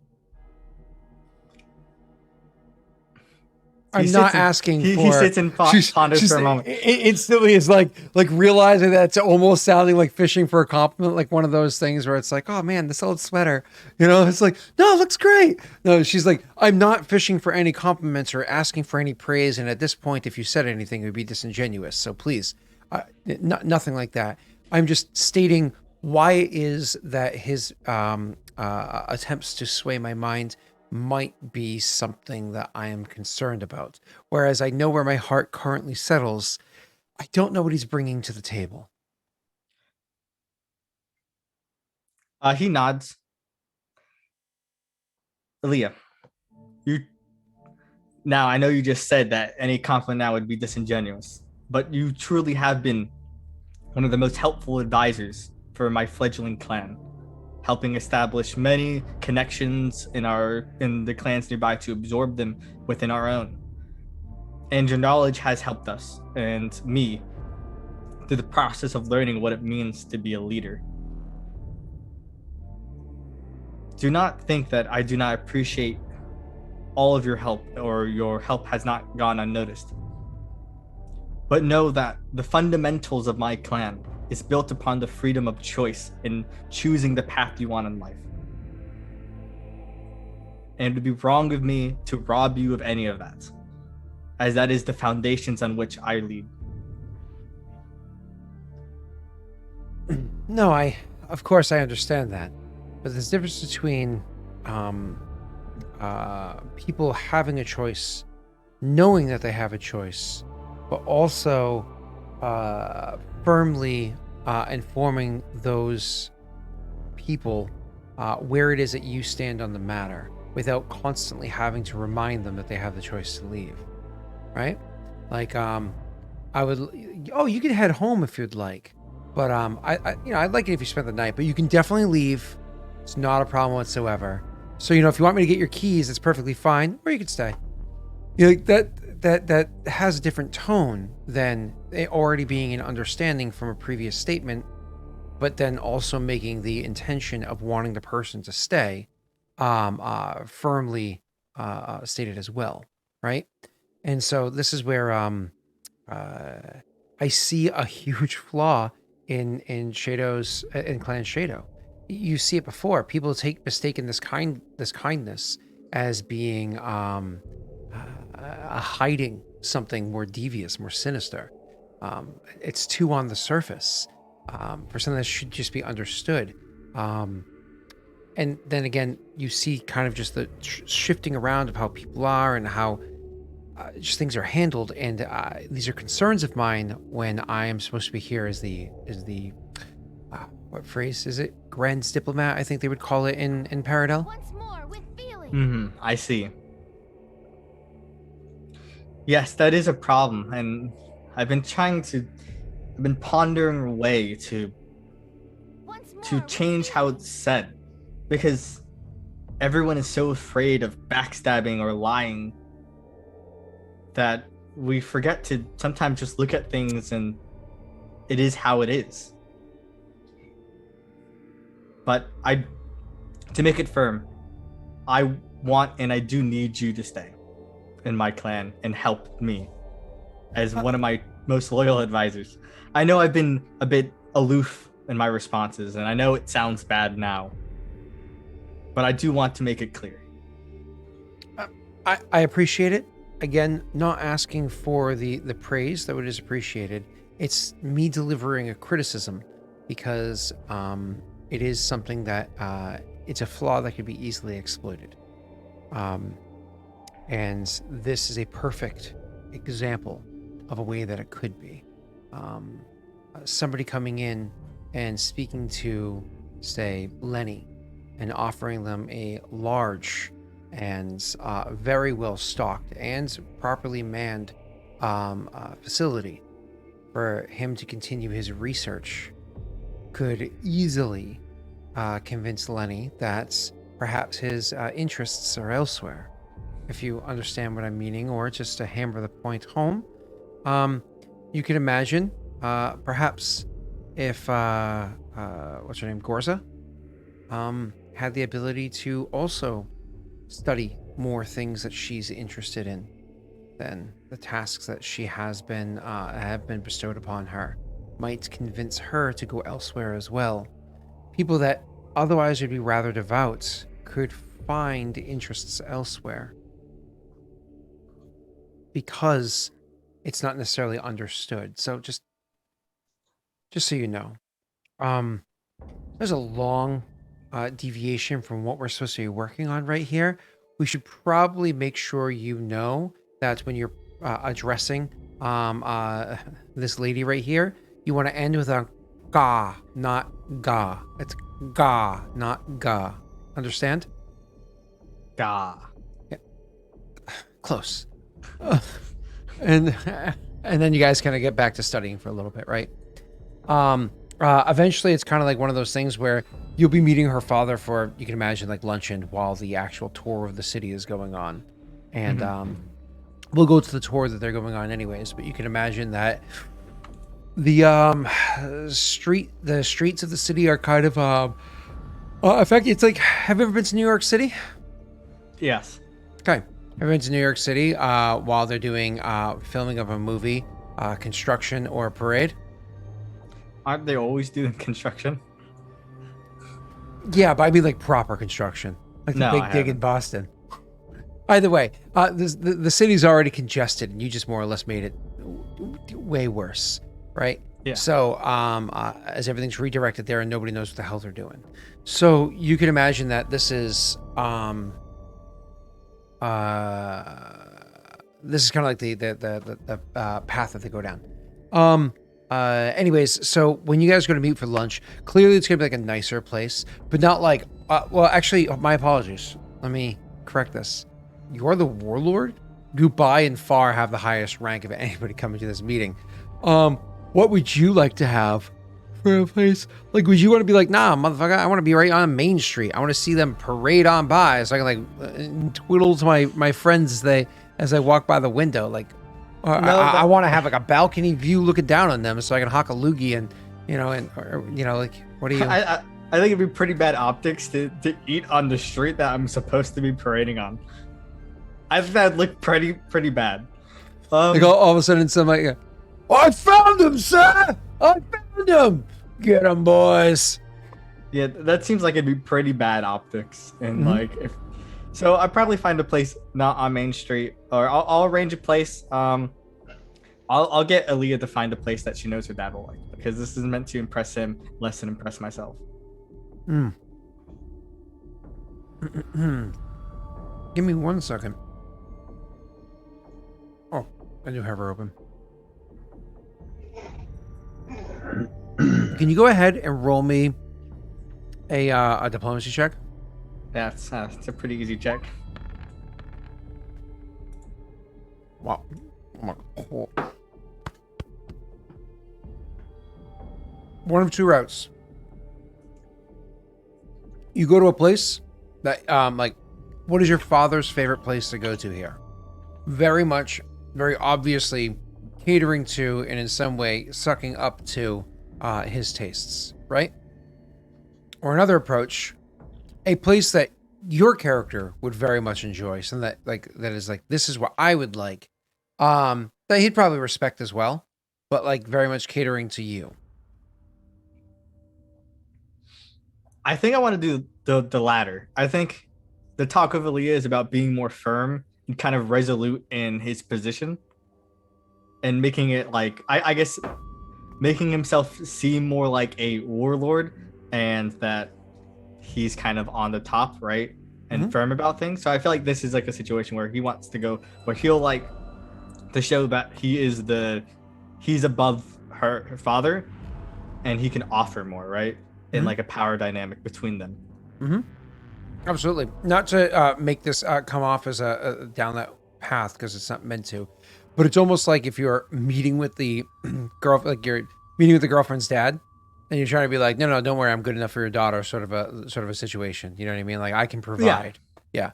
I'm not asking for. He sits and ponders for a moment. Instantly, is like realizing that it's almost sounding like fishing for a compliment, like one of those things where it's like, oh man, this old sweater, it's like, no, it looks great. No, she's like, I'm not fishing for any compliments or asking for any praise. And at this point, if you said anything, it would be disingenuous. So please, nothing like that. I'm just stating why it is that his attempts to sway my mind might be something that I am concerned about. Whereas I know where my heart currently settles, I don't know what he's bringing to the table. He nods. Aaliyah, now I know you just said that any compliment now would be disingenuous, but you truly have been one of the most helpful advisors for my fledgling clan, helping establish many connections in the clans nearby to absorb them within our own. And your knowledge has helped us and me through the process of learning what it means to be a leader. Do not think that I do not appreciate all of your help, or your help has not gone unnoticed. But know that the fundamentals of my clan is built upon the freedom of choice in choosing the path you want in life. and it would be wrong of me to rob you of any of that, as that is the foundations on which I lead. No, of course I understand that, but there's a difference between people having a choice, knowing that they have a choice, but also firmly informing those people where it is that you stand on the matter, without constantly having to remind them that they have the choice to leave, right? Like, I would, oh, you can head home if you'd like, but I'd like it if you spent the night, but you can definitely leave. It's not a problem whatsoever. So, if you want me to get your keys, it's perfectly fine, or you could stay. That has a different tone than it already being an understanding from a previous statement, but then also making the intention of wanting the person to stay firmly stated as well, right? And so this is where I see a huge flaw in Shadow's in Clan Shadow. You see it before. People mistaken this kindness as being hiding something more devious, more sinister. It's too on the surface for something that should just be understood. And then again, you see kind of just the shifting around of how people are and how just things are handled. And these are concerns of mine when I am supposed to be here as the what phrase is it? Grand diplomat, I think they would call it in Paradel. Once more with feeling. I see. Yes, that is a problem, and I've been pondering a way to change how it's said, because everyone is so afraid of backstabbing or lying that we forget to sometimes just look at things and it is how it is. But to make it firm, I want and I do need you to stay in my clan and help me as one of my most loyal advisors. I know I've been a bit aloof in my responses, and I know it sounds bad now, but I do want to make it clear. I appreciate it. Again, not asking for the praise, though it is appreciated. It's me delivering a criticism because it is something that it's a flaw that could be easily exploited. And this is a perfect example of a way that it could be. Somebody coming in and speaking to, say, Lenny, and offering them a large and very well stocked and properly manned facility for him to continue his research could easily convince Lenny that perhaps his interests are elsewhere. If you understand what I'm meaning, or just to hammer the point home, you can imagine perhaps if what's her name, Gorza, had the ability to also study more things that she's interested in than the tasks that she have been bestowed upon her, might convince her to go elsewhere as well. People that otherwise would be rather devout could find interests elsewhere because it's not necessarily understood. So just so you know, there's a long deviation from what we're supposed to be working on right here. We should probably make sure you know that when you're addressing this lady right here, you want to end with a ga, not ga. It's ga, not ga. Understand? Gah. Yeah. Close. And then you guys kind of get back to studying for a little bit, right? Eventually it's kind of like one of those things where you'll be meeting her father for, you can imagine, like luncheon while the actual tour of the city is going on. And we'll go to the tour that they're going on anyways, but you can imagine that the streets of the city are kind of in fact, it's like, have you ever been to New York City? Yes. Okay. I've been to New York City while they're doing filming of a movie, construction, or a parade. Aren't they always doing construction? Yeah, but I mean like proper construction. Like the No, big I dig in haven't. Boston. Either way, the city's already congested, and you just more or less made it way worse, right? Yeah. So, as everything's redirected there, and nobody knows what the hell they're doing, so you can imagine that this is kind of like the path that they go down. Anyways, so when you guys are going to meet for lunch, clearly it's going to be like a nicer place, but not like. Well, actually, my apologies. Let me correct this. You're the warlord. You by and far have the highest rank of anybody coming to this meeting. What would you like to have for a place? Like, would you want to be like, nah, motherfucker, I want to be right on Main Street. I want to see them parade on by so I can like twiddle to my friends as I walk by the window. Like, I want to have like a balcony view looking down on them so I can hawk a loogie and like, what do you? I think it'd be pretty bad optics to eat on the street that I'm supposed to be parading on. I think that'd look pretty bad. Like all of a sudden, somebody, I found him, sir! I found him! Get him, boys! Yeah, that seems like it'd be pretty bad optics. And so I'd probably find a place not on Main Street, or I'll arrange a place. I'll get Aaliyah to find a place that she knows her dad will like, because this is meant to impress him less than impress myself. Give me 1 second. Oh, I do have her open. Can you go ahead and roll me a diplomacy check? Yeah, it's a pretty easy check. Wow. One of two routes. You go to a place that, like, what is your father's favorite place to go to here? Very obviously catering to and in some way sucking up to his tastes, right? Or another approach, a place that your character would very much enjoy, something that is like, this is what I would like, that he'd probably respect as well, but like very much catering to you. I think I want to do the latter. I think the talk of Aaliyah is about being more firm and kind of resolute in his position, and making it like, I guess, making himself seem more like a warlord, and that he's kind of on the top, right? And firm about things. So I feel like this is like a situation where he wants to go, where he'll like to show that he's above her father, and he can offer more, right? In like a power dynamic between them. Absolutely. Not to make this come off as a down that path, because it's not meant to, but it's almost like if you're meeting with the you're meeting with the girlfriend's dad, and you're trying to be like, no, don't worry, I'm good enough for your daughter, sort of a situation. You know what I mean? Like, I can provide. Yeah.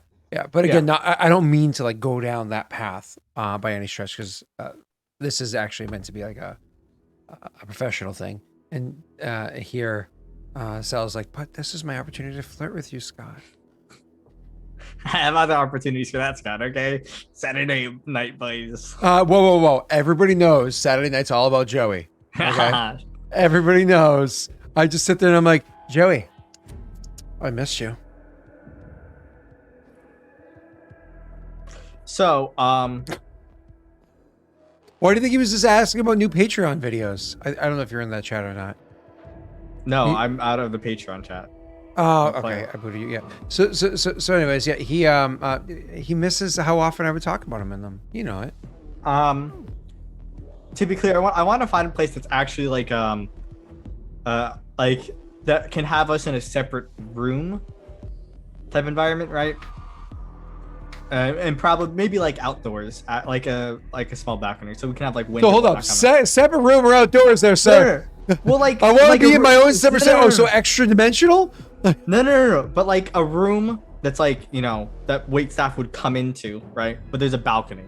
But again, I don't mean to like go down that path by any stretch, because this is actually meant to be like a professional thing. And here, Sal's like, but this is my opportunity to flirt with you, Scott. I have other opportunities for that, Scott. Okay, Saturday night, boys. Whoa! Everybody knows Saturday night's all about Joey. Okay, everybody knows. I just sit there and I'm like, Joey, I missed you. So, why do you think he was just asking about new Patreon videos? I don't know if you're in that chat or not. No, I'm out of the Patreon chat. Oh, okay. I booted you. Yeah. So anyways, yeah, he misses how often I would talk about him in them. You know it. To be clear, I want to find a place that's actually like that can have us in a separate room type environment, right? And probably maybe like outdoors, at like a small balcony, so we can have like windows. So hold up, separate room or outdoors, there, sir. Well, like I want to like be in my own separate. Oh, so extra dimensional? No. But like a room that's like, that wait staff would come into, right? But there's a balcony.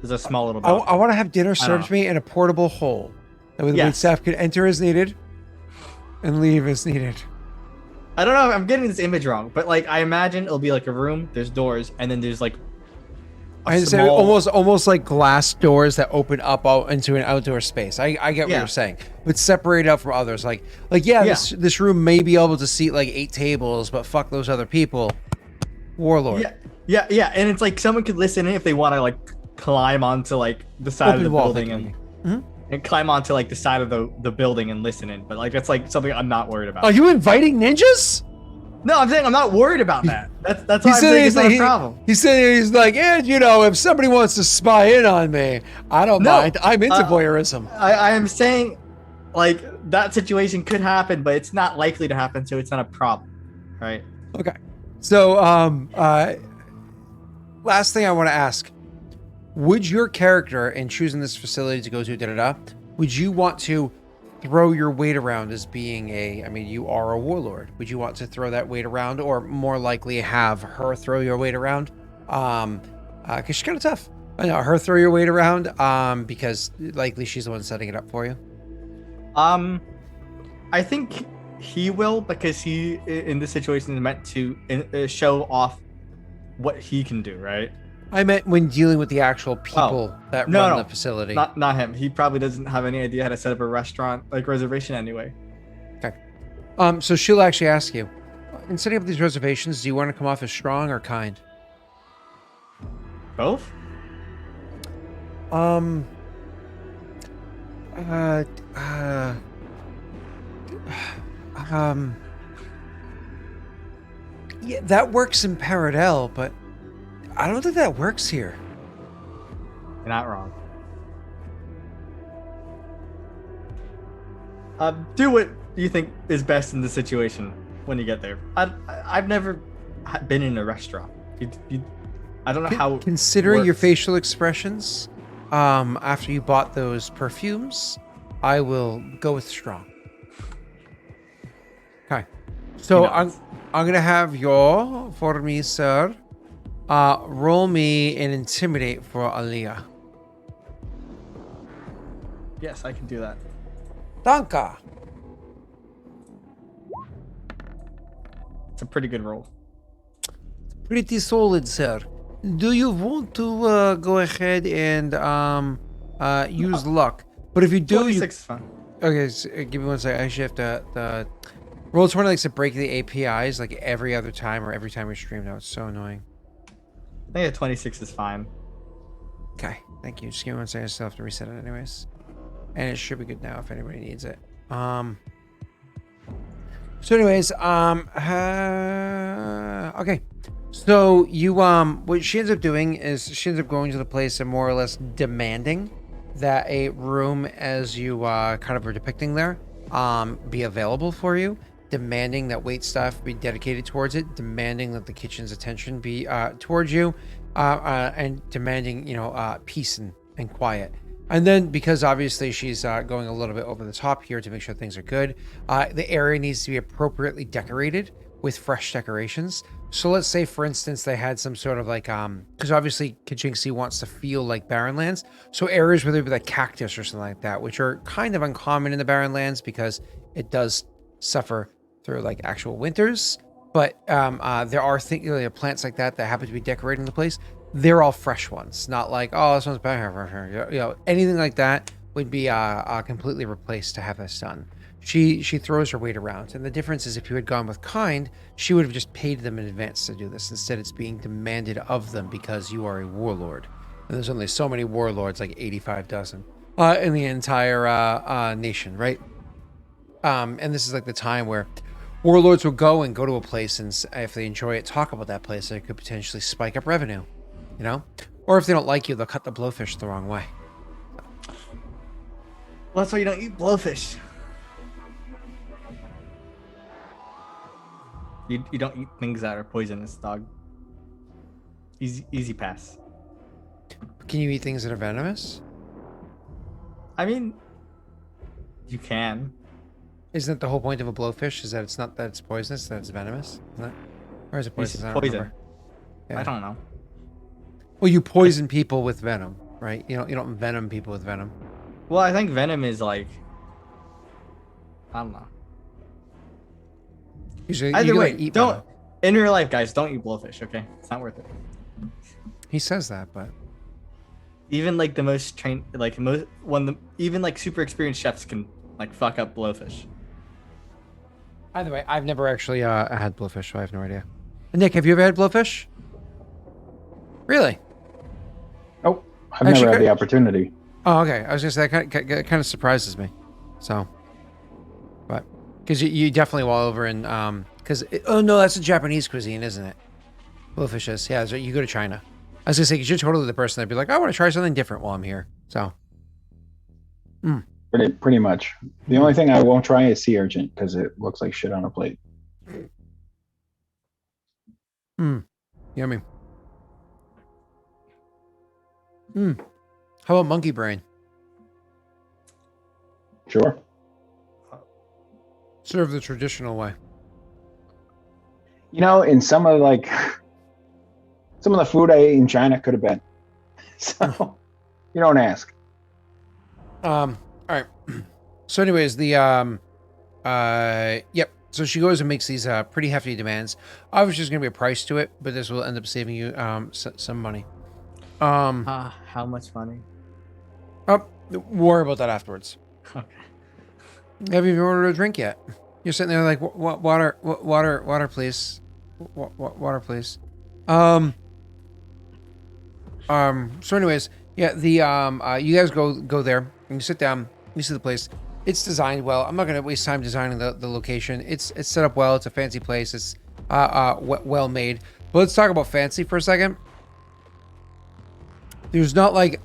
There's a small little balcony. I want to have dinner served to me in a portable hole. That way the wait staff could enter as needed and leave as needed. I don't know. I'm getting this image wrong, but like I imagine it'll be like a room. There's doors, and then there's like I say almost like glass doors that open up out into an outdoor space. I get what you're saying, but separate out from others. This room may be able to seat like 8 tables, but fuck those other people. Warlord. Yeah, yeah, and it's like someone could listen in if they want to like climb onto like the side Open of the wall building thing, and climb onto like the side of the building and listen in. But like that's like something I'm not worried about. Are you inviting ninjas? No, I'm saying I'm not worried about that. That's He why I'm said saying it's not a problem. he said he's like, and you know, if somebody wants to spy in on me, I don't No, mind. I'm into voyeurism. I am saying like that situation could happen, but it's not likely to happen, so it's not a problem, right? Okay. So, last thing I want to ask: would your character, in choosing this facility to go to, would you want to throw your weight around as being I mean, you are a warlord. Would you want to throw that weight around, or more likely have her throw your weight around? Because she's kind of tough. I know her throw your weight around. Because likely she's the one setting it up for you. I think he will because he in this situation is meant to show off what he can do, right? I meant when dealing with the actual people that run the facility. Not him. He probably doesn't have any idea how to set up a restaurant like reservation anyway. Okay. So she'll actually ask you, in setting up these reservations, do you want to come off as strong or kind? Both? Yeah, that works in Paradel, but I don't think that works here. You're not wrong. Do what you think is best in the situation when you get there. I've never been in a restaurant. I don't know how. Considering your facial expressions, after you bought those perfumes, I will go with strong. Okay. So I'm gonna have your, for me, sir, roll me an intimidate for Aliyah. Yes, I can do that. Danka. It's a pretty good roll. Pretty solid, sir. Do you want to go ahead and use luck? But if you do, 26 is fine. Okay, so, give me one second. I actually have to roll 20 likes to break the APIs like every other time or every time we stream now. It's so annoying. I think a 26 is fine. Okay, thank you. Just give me one second. I still have to reset it anyways. And it should be good now if anybody needs it. So anyways, okay. So you, what she ends up doing is she ends up going to the place and more or less demanding that a room, as you kind of are depicting there, be available for you, demanding that wait staff be dedicated towards it, demanding that the kitchen's attention be towards you, and demanding, peace and quiet. And then, because obviously she's going a little bit over the top here to make sure things are good, the area needs to be appropriately decorated with fresh decorations. So let's say, for instance, they had some sort of like, because obviously Kajinxi wants to feel like Barren Lands. So areas where there'd be like cactus or something like that, which are kind of uncommon in the Barren Lands because it does suffer through like actual winters. But there are plants like that happen to be decorating the place. They're all fresh ones, not like, oh, this one's better. Anything like that would be completely replaced to have this done. She throws her weight around, and the difference is if you had gone with kind, she would have just paid them in advance to do this. Instead, it's being demanded of them because you are a warlord, and there's only so many warlords, like 85 dozen, in the entire nation, right? And this is like the time where warlords will go to a place, and if they enjoy it, talk about that place, and it could potentially spike up revenue, or if they don't like you, they'll cut the blowfish the wrong way. Well, that's why you don't eat blowfish. You don't eat things that are poisonous, dog. Easy pass. Can you eat things that are venomous? I mean, you can. Isn't that the whole point of a blowfish? Is that it's not that it's poisonous, that it's venomous? Isn't it? Or is it poisonous? It's poison. Yeah. I don't know. Well, you poison people with venom, right? You don't venom people with venom. Well, I think venom is like, I don't know. Either way, don't. Venom. In real life, guys, don't eat blowfish. Okay, it's not worth it. He says that, but even like the most trained, like even like super experienced chefs can like fuck up blowfish. Either way, I've never actually had blowfish, so I have no idea. Nick, have you ever had blowfish? Really? Oh, I've Actually, never had the opportunity. Oh, okay. I was gonna say that kind of surprises me. So, but because you definitely well over in because oh no, that's a Japanese cuisine, isn't it? Bluefish is, yeah. So you go to China. I was gonna say because you're totally the person that'd be like, I want to try something different while I'm here. So, Pretty much. The only thing I won't try is sea urchin because it looks like shit on a plate. Yummy. How about monkey brain? Sure. Serve the traditional way. You know, in some of the food I ate in China could have been. So you don't ask. All right. So, anyways, the yep. So she goes and makes these pretty hefty demands. Obviously, there's gonna be a price to it, but this will end up saving you some money. How much money? Oh, worry about that afterwards. Okay. Have you even ordered a drink yet? You're sitting there like, water, please, water, please. So, anyways, yeah, the you guys go there and you sit down. You see the place. It's designed well. I'm not gonna waste time designing the location. It's set up well. It's a fancy place. It's well made. But let's talk about fancy for a second. There's not like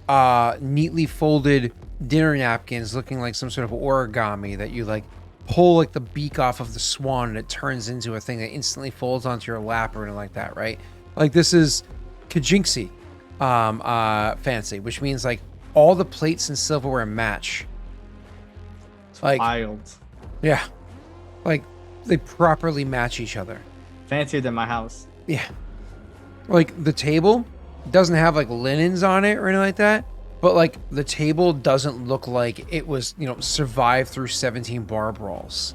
neatly folded dinner napkins looking like some sort of origami that you like pull like the beak off of the swan and it turns into a thing that instantly folds onto your lap or anything like that, right? Like this is Kajinksi fancy, which means like all the plates and silverware match. Like Wild. yeah, like they properly match each other. Fancier than my house. Yeah, like the table doesn't have like linens on it or anything like that, but like the table doesn't look like it was, you know, survived through 17 bar brawls.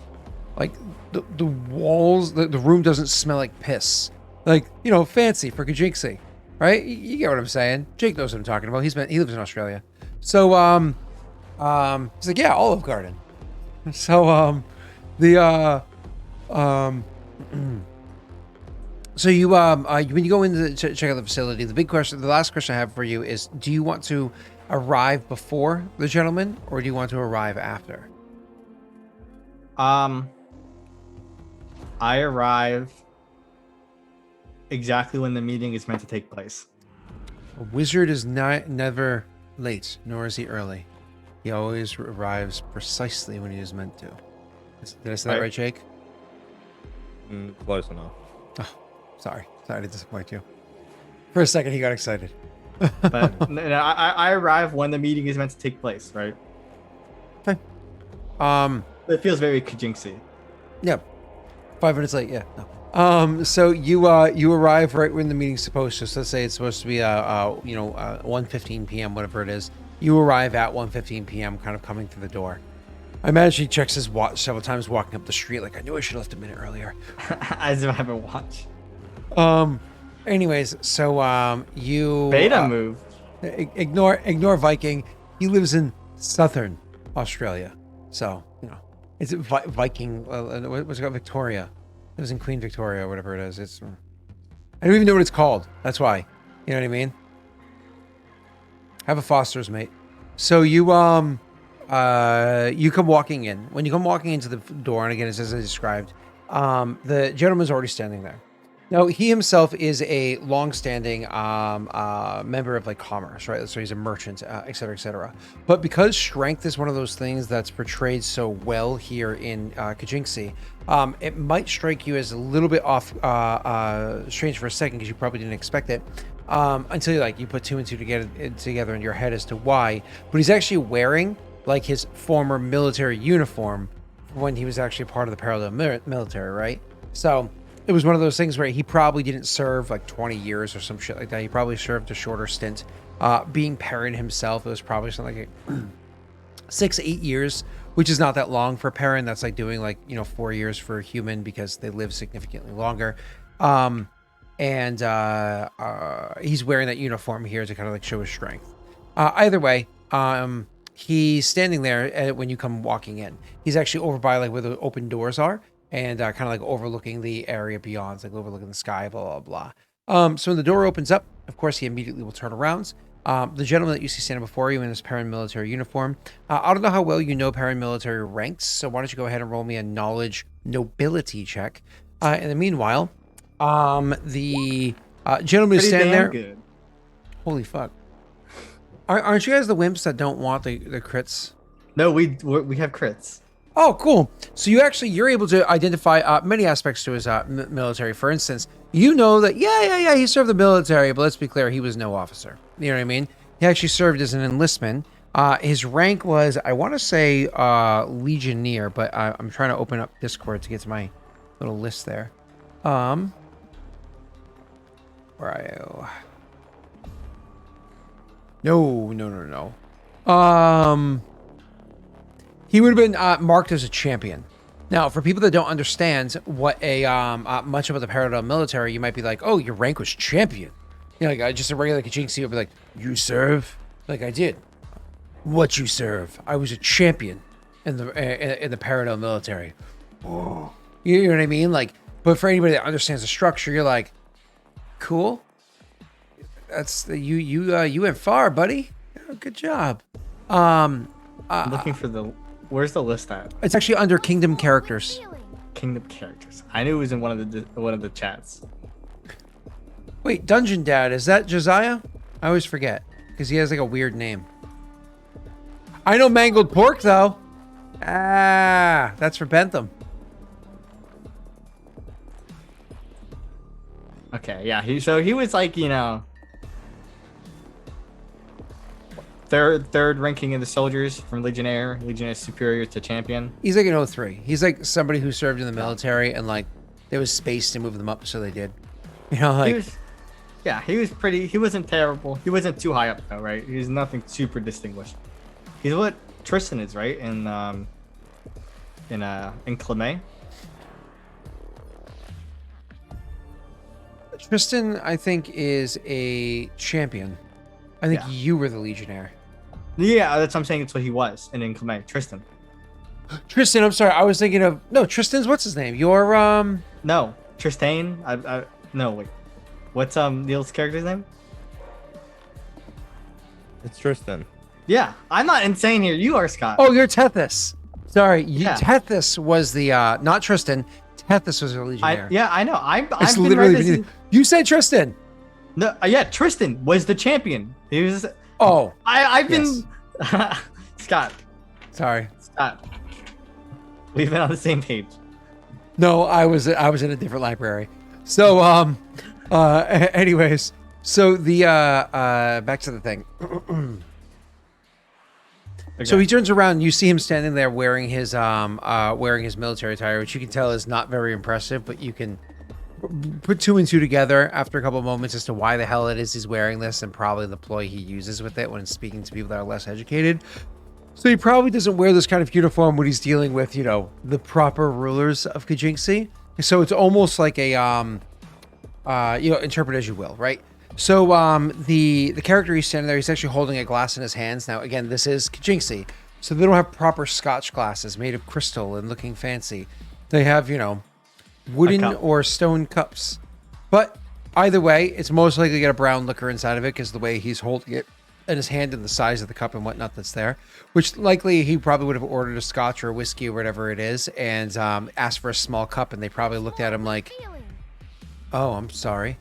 Like the walls, the room doesn't smell like piss. Like, you know, fancy for Kajinksi, right? You get what I'm saying. Jake knows what I'm talking about. He lives in Australia. So he's like, yeah, Olive Garden. So so you when you go in to check out the facility, the last question I have for you is, do you want to arrive before the gentleman or do you want to arrive after? I arrive exactly when the meeting is meant to take place. A wizard is never late, nor is he early. He always arrives precisely when he is meant to. Did I say that right, Jake? Close enough. Oh, sorry to disappoint you. For a second, he got excited. But no, I arrive when the meeting is meant to take place, right? Okay. It feels very Kajinksi. Yeah. 5 minutes late. Yeah. No. So you arrive right when the meeting's supposed to. So let's say it's supposed to be 1:15 p.m. whatever it is. You arrive at 1:15 p.m. kind of coming through the door. I imagine he checks his watch several times walking up the street. Like, I knew I should have left a minute earlier. As if I have a watch. Anyways, so you beta move. Ignore Viking. He lives in southern Australia, so you know it's Viking. What's it called? Victoria. It was in Queen Victoria or whatever it is. It's I don't even know what it's called. That's why. You know what I mean? Have a Foster's, mate. So you come walking in. When you come walking into the door, and again, it's as I described, the gentleman's already standing there. Now, he himself is a long-standing member of like commerce, right? So he's a merchant, et cetera, et cetera. But because strength is one of those things that's portrayed so well here in Kajinksi, it might strike you as a little bit off strange for a second because you probably didn't expect it until you put two and two together in your head as to why. But he's actually wearing like his former military uniform when he was actually part of the parallel military, right? So it was one of those things where he probably didn't serve like 20 years or some shit like that. He probably served a shorter stint. Being Perrin himself, it was probably something like 6-8 years, which is not that long for Perrin. That's like doing 4 years for a human because they live significantly longer. And he's wearing that uniform here to kind of like show his strength. Either way, he's standing there when you come walking in. He's actually over by like where the open doors are. And kind of like overlooking the area beyond, like overlooking the sky, blah, blah, blah. So when the door opens up, Of course, he immediately will turn around. The gentleman that you see standing before you in his paramilitary uniform. I don't know how well you know paramilitary ranks, so why don't you go ahead and roll me a knowledge nobility check. In the meanwhile, the gentleman is Pretty standing damn there. good. Holy fuck. Aren't you guys the wimps that don't want the crits? No, we have crits. Oh, cool. So you're able to identify many aspects to his military. For instance, you know that, yeah, he served the military, but let's be clear, he was no officer. You know what I mean? He actually served as an enlistman. His rank was, I want to say, legionnaire, but I'm trying to open up Discord to get to my little list there. Where are you? No. He would have been marked as a champion. Now, for people that don't understand what much about the parallel military, you might be like, "Oh, your rank was champion." You know, like just a regular Kajinksi would be like, "You serve?" Like I did. What you serve? I was a champion in the parallel military. Oh, you know what I mean? Like, but for anybody that understands the structure, you're like, "Cool. That's you went far, buddy. Good job." I'm looking for where's the list at? It's actually under Kingdom characters. Kingdom characters. I knew it was in one of the chats. Wait, Dungeon Dad, is that Josiah? I always forget because he has like a weird name. I know Mangled Pork though. That's for Bentham. Okay, yeah. He was like, you know, third ranking in the soldiers from Legionnaire superior to champion. He's like an 03. He's like somebody who served in the military and like there was space to move them up, so they did. You know, like he was pretty. He wasn't terrible. He wasn't too high up though, right? He was nothing super distinguished. He's what Tristan is, right? In Clemay. Tristan, I think, is a champion. I think you were the Legionnaire. Yeah, that's what I'm saying. It's what he was in Clemay. Tristan, I'm sorry. I was thinking of Tristan's. What's his name? No, Tristan. No, wait. What's Neil's character's name? It's Tristan. Yeah, I'm not insane here. You are, Scott. Oh, you're Tethys. Sorry, Yeah. Tethys was the not Tristan. Tethys was the Legionnaire. I know. I've It's been literally right been, you said Tristan. No, Tristan was the champion. He was. Oh, I've been. yes. Scott. Sorry. We've been on the same page. No, I was in a different library. So anyways, so the back to the thing. Okay. So he turns around and you see him standing there wearing his military attire, which you can tell is not very impressive, but you can put two and two together after a couple of moments as to why the hell it is he's wearing this and probably the ploy he uses with it when speaking to people that are less educated. So he probably doesn't wear this kind of uniform when he's dealing with, the proper rulers of Kajinksi. So it's almost like a, interpret as you will, right? So the character he's standing there, he's actually holding a glass in his hands. Now, again, this is Kajinksi. So they don't have proper Scotch glasses made of crystal and looking fancy. They have, wooden or stone cups. But either way, it's most likely to get a brown liquor inside of it because the way he's holding it and his hand and the size of the cup and whatnot that's there, which likely he probably would have ordered a Scotch or a whiskey or whatever it is and asked for a small cup, and they probably looked at him like, oh, I'm sorry.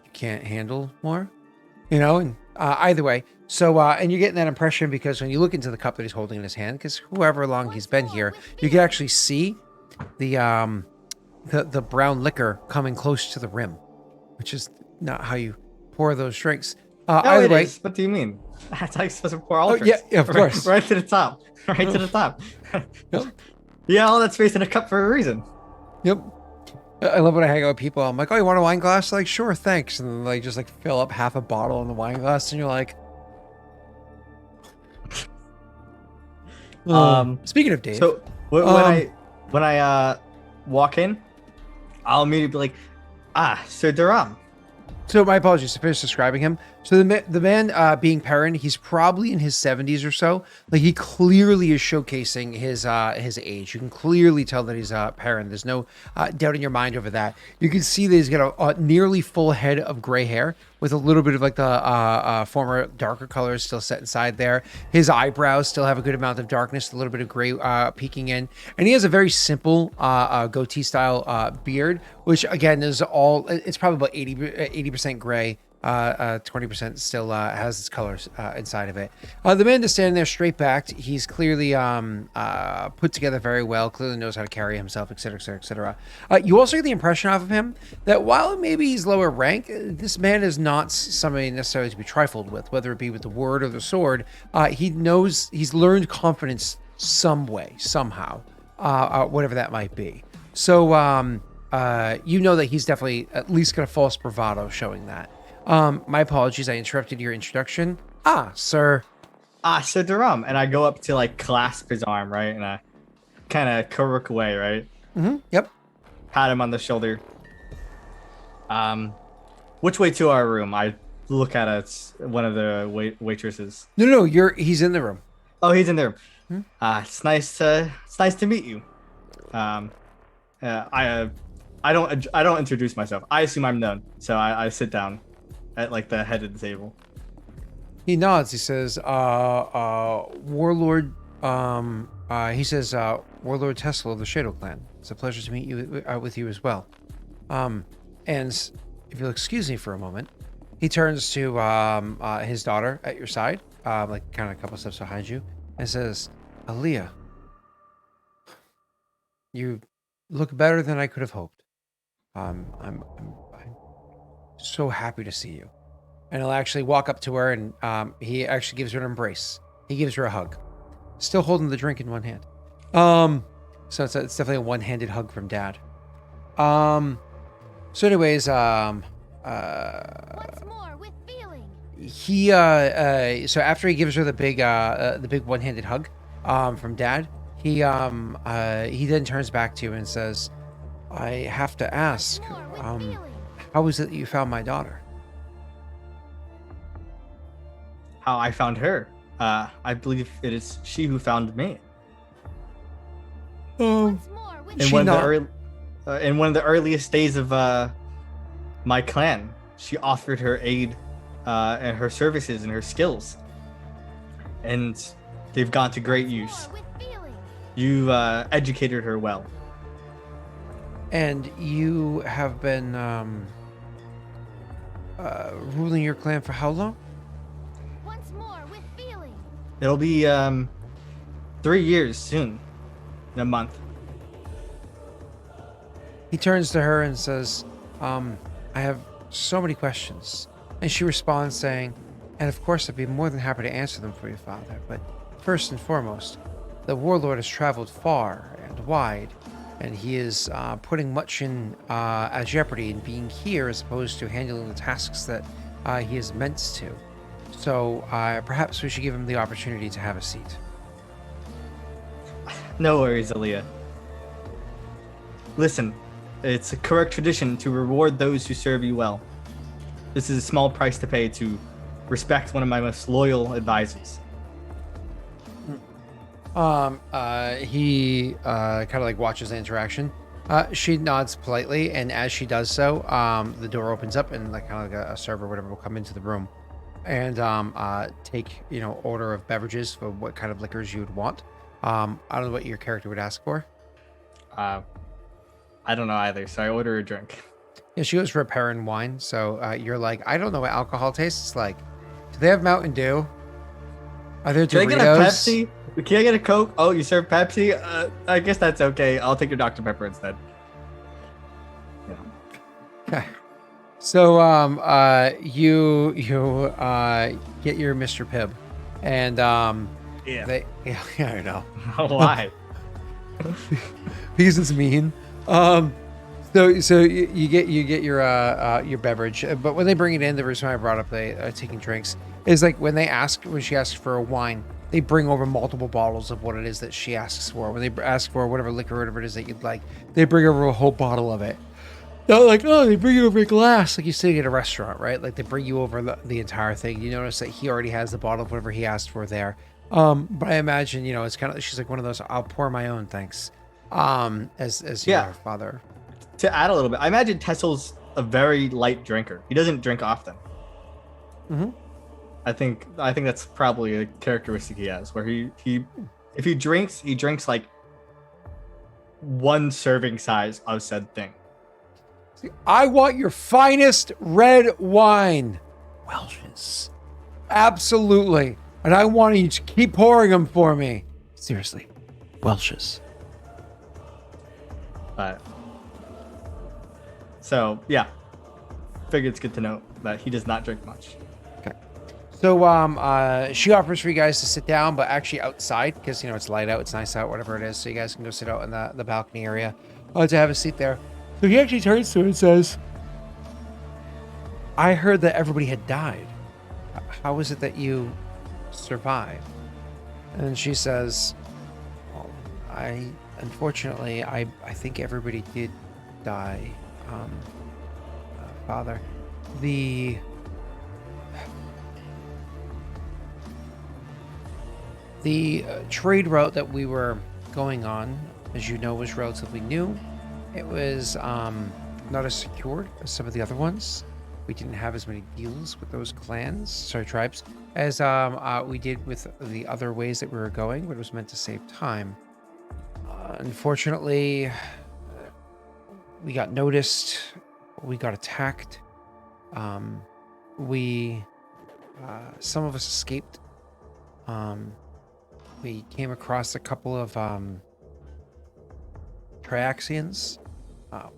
You can't handle more? And either way. So, and you're getting that impression because when you look into the cup that he's holding in his hand, because however long he's been here, you can actually see the brown liquor coming close to the rim, which is not how you pour those drinks. Either way, what do you mean? That's how you're supposed to pour all yeah, of course. Right to the top. Right to the top. Yep. Yeah, all that space in a cup for a reason. Yep. I love when I hang out with people. I'm like, oh, you want a wine glass? Like, sure, thanks. And then just fill up half a bottle in the wine glass, and you're like, speaking of Dave. So when I walk in, I'll immediately be like, Sir Duram. So my apologies to finish describing him. So the man being Perrin, he's probably in his 70s or so. Like he clearly is showcasing his age. You can clearly tell that he's Perrin. There's no doubt in your mind over that. You can see that he's got a nearly full head of gray hair with a little bit of like the former darker colors still set inside there. His eyebrows still have a good amount of darkness, a little bit of gray peeking in, and he has a very simple goatee style beard, which again is all. It's probably about 80% gray. 20% still has its colors inside of it. The man is standing there straight backed. He's clearly put together very well, clearly knows how to carry himself, etc., etc., etc. You also get the impression off of him that while maybe he's lower rank, this man is not somebody necessarily to be trifled with, whether it be with the word or the sword. He knows, he's learned confidence some way, somehow, whatever that might be. So you know that he's definitely at least got a false bravado showing that. My apologies, I interrupted your introduction. Sir. Sir Daram. And I go up to like clasp his arm, right? And I kind of Kuruk away, right? Mm-hmm. Yep. Pat him on the shoulder. Which way to our room? I look at one of the waitresses. No, he's in the room. Oh, he's in there. Hmm? It's nice to meet you. I don't introduce myself. I assume I'm known, so I sit down at like the head of the table. He nods. He says, Warlord, Warlord Tesla of the Shadow Clan. It's a pleasure to meet you with you as well. And if you'll excuse me for a moment, he turns to his daughter at your side, like kind of a couple steps behind you, and says, Aaliyah, you look better than I could have hoped. I'm so happy to see you. And he'll actually walk up to her and he actually gives her an embrace. He gives her a hug, still holding the drink in one hand. So it's definitely a one-handed hug from Dad. So anyways, Once more with feeling. he so after he gives her the big one-handed hug from Dad, he then turns back to you and says, I have to ask, More with feeling. how is it that you found my daughter? How I found her. I believe it is she who found me. Once more with In She one, not- of in one of the earliest days of my clan, she offered her aid and her services and her skills. And they've gone to great use. More with feeling. You educated her well. And you have been ruling your clan for how long? Once more with feeling. It'll be 3 years soon. In a month. He turns to her and says, I have so many questions. And she responds saying, and of course I'd be more than happy to answer them for you, Father, but first and foremost, the warlord has traveled far and wide, and he is putting much in at jeopardy in being here as opposed to handling the tasks that he is meant to. So perhaps we should give him the opportunity to have a seat. No worries, Aaliyah. Listen, it's a correct tradition to reward those who serve you well. This is a small price to pay to respect one of my most loyal advisors. He kind of like watches the interaction. She nods politely, and as she does so, the door opens up, and like kind of like a server or whatever will come into the room and take order of beverages for what kind of liquors you would want. I don't know what your character would ask for. I don't know either, so I order a drink. Yeah, she goes for a Perrin wine. So you're like, I don't know what alcohol tastes like. Do they have Mountain Dew? Are there Can I Doritos? get a Pepsi? Can I get a Coke? Oh, you serve Pepsi? I guess that's okay. I'll take your Dr. Pepper instead. Okay. So you get your Mr. Pibb, and Yeah. yeah, I know. Why? Because it's mean. So you get your beverage, but when they bring it in, the reason why I brought up they taking drinks is like when she asks for a wine, they bring over multiple bottles of what it is that she asks for. When they ask for whatever liquor, whatever it is that you'd like, they bring over a whole bottle of it. They're like, oh, they bring you over a glass, like you're sitting at a restaurant, right? Like they bring you over the entire thing. You notice that he already has the bottle of whatever he asked for there. But I imagine, it's kind of, she's like one of those, I'll pour my own, thanks. As Yeah. your father. To add a little bit, I imagine Tessel's a very light drinker. He doesn't drink often. Mm-hmm. I think that's probably a characteristic he has, where he if he drinks like one serving size of said thing. I want your finest red wine. Welch's. Absolutely. And I want you to keep pouring them for me. Seriously. Welch's. But so yeah, figure it's good to know that he does not drink much. Okay. So she offers for you guys to sit down, but actually outside because it's light out, it's nice out, whatever it is. So you guys can go sit out in the balcony area to have a seat there. So he actually turns to her and says, I heard that everybody had died. How is it that you survived? And she says, well, unfortunately, I think everybody did die, Father. The trade route that we were going on, as you know, was relatively new. It was not as secured as some of the other ones. We didn't have as many deals with those tribes, as we did with the other ways that we were going, but it was meant to save time. Unfortunately, we got noticed. We got attacked. Some of us escaped. We came across a couple of Triaxians.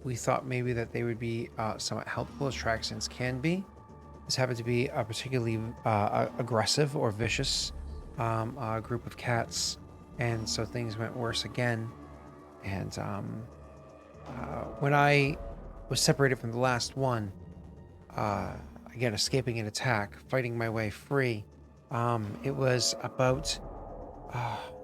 We thought maybe that they would be somewhat helpful, as Triaxians can be. This happened to be a particularly aggressive or vicious group of cats, and so things went worse again. And when I was separated from the last one, again escaping an attack, fighting my way free, it was about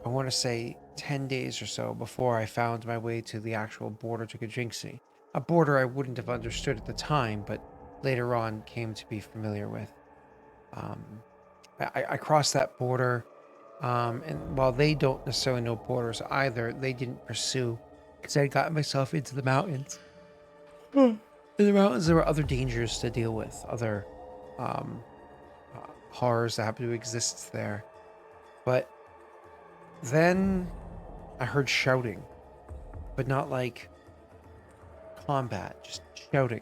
I want to say 10 days or so before I found my way to the actual border to Kajinksi. A border I wouldn't have understood at the time, but later on came to be familiar with. I crossed that border, and while they don't necessarily know borders either, they didn't pursue, because I had gotten myself into the mountains. In the mountains, there were other dangers to deal with, other horrors that happen to exist there. But then I heard shouting, but not like combat, just shouting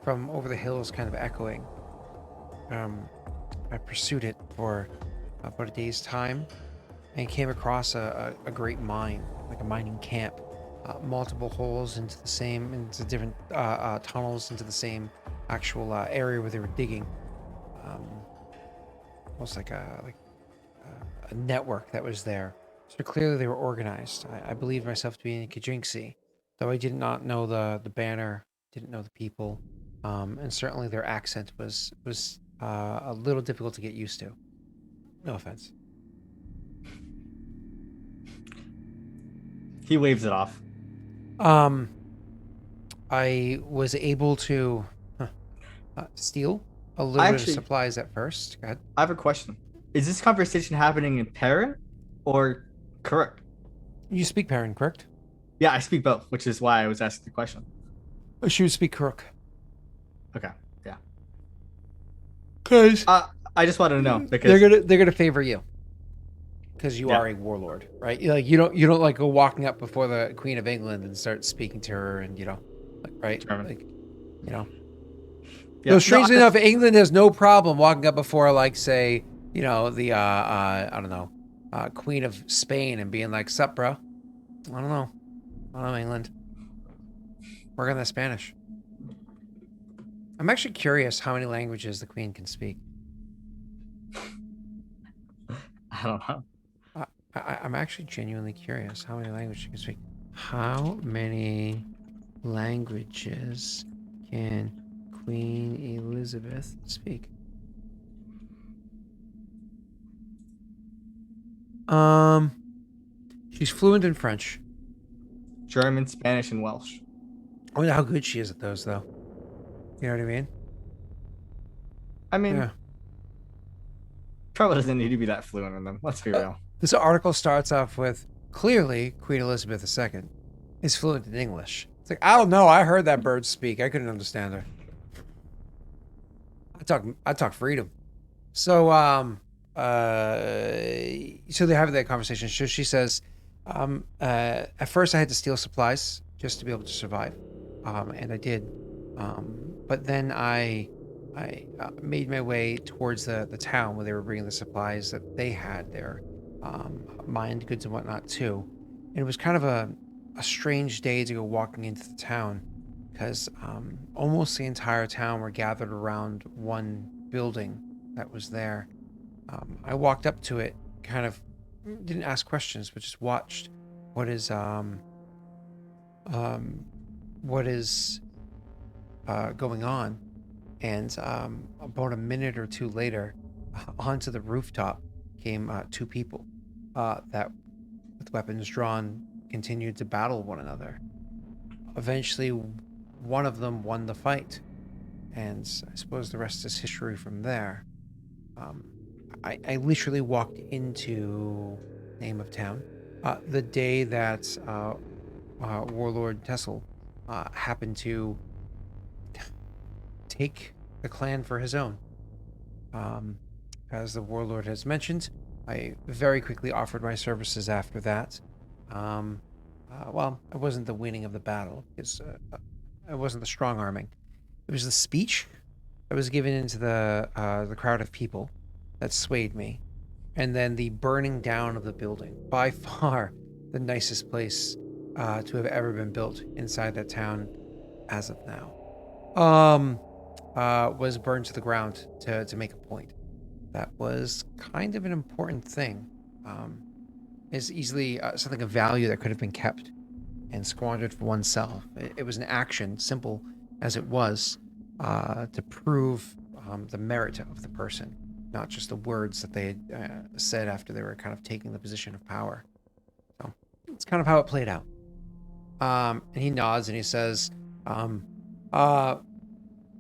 from over the hills, kind of echoing. I pursued it for about a day's time and came across a great mine, like a mining camp. Multiple holes into different tunnels into the same actual area where they were digging. Almost like a network that was there. So clearly they were organized. I believed myself to be in Kajinksi, though I did not know the banner, didn't know the people, and certainly their accent was a little difficult to get used to. No offense. He waves it off. I was able to steal a little bit of supplies at first. Go ahead. I have a question. Is this conversation happening in Perrin or Kuruk? You speak Perrin, correct? Yeah, I speak both, which is why I was asking the question. She would speak Kuruk. Okay, yeah. Because I just wanted to know because they're gonna favor you. Because you are a warlord, right? You don't like go walking up before the Queen of England and start speaking to her, and right? German. Like, Yeah. So strangely enough, England has no problem walking up before, like, say, the I don't know, Queen of Spain, and being like, "Sup, bro?" I don't know, England. Work on that Spanish. I'm actually curious how many languages the Queen can speak. I don't know. I'm actually genuinely curious how many languages she can speak. How many languages can Queen Elizabeth speak? She's fluent in French, German, Spanish, and Welsh. I wonder how good she is at those, though. You know what I mean? I mean, Yeah. probably doesn't need to be that fluent in them. Let's be real. This article starts off with, clearly, Queen Elizabeth II is fluent in English. It's like, I don't know. I heard that bird speak. I couldn't understand her. I talk freedom. So, so they're having that conversation. So she says, at first I had to steal supplies just to be able to survive. And I did. But then I made my way towards the town where they were bringing the supplies that they had there, mined goods and whatnot too. And it was kind of a strange day to go walking into the town because almost the entire town were gathered around one building that was there. I walked up to it, kind of didn't ask questions, but just watched what is going on. And about a minute or two later, onto the rooftop came two people that, with weapons drawn, continued to battle one another. Eventually, one of them won the fight, and I suppose the rest is history from there. I literally walked into Name of Town the day that Warlord Tessel happened to take the clan for his own. As the Warlord has mentioned, I very quickly offered my services after that. Well, it wasn't the winning of the battle, because it wasn't the strong arming. It was the speech that was given into the crowd of people that swayed me, and then the burning down of the building. By far, the nicest place to have ever been built inside that town, as of now, was burned to the ground to make a point. That was kind of an important thing. Is easily something of value that could have been kept and squandered for oneself. It was an action, simple as it was, to prove the merit of the person, not just the words that they had said after they were kind of taking the position of power. So it's kind of how it played out. And he nods and he says,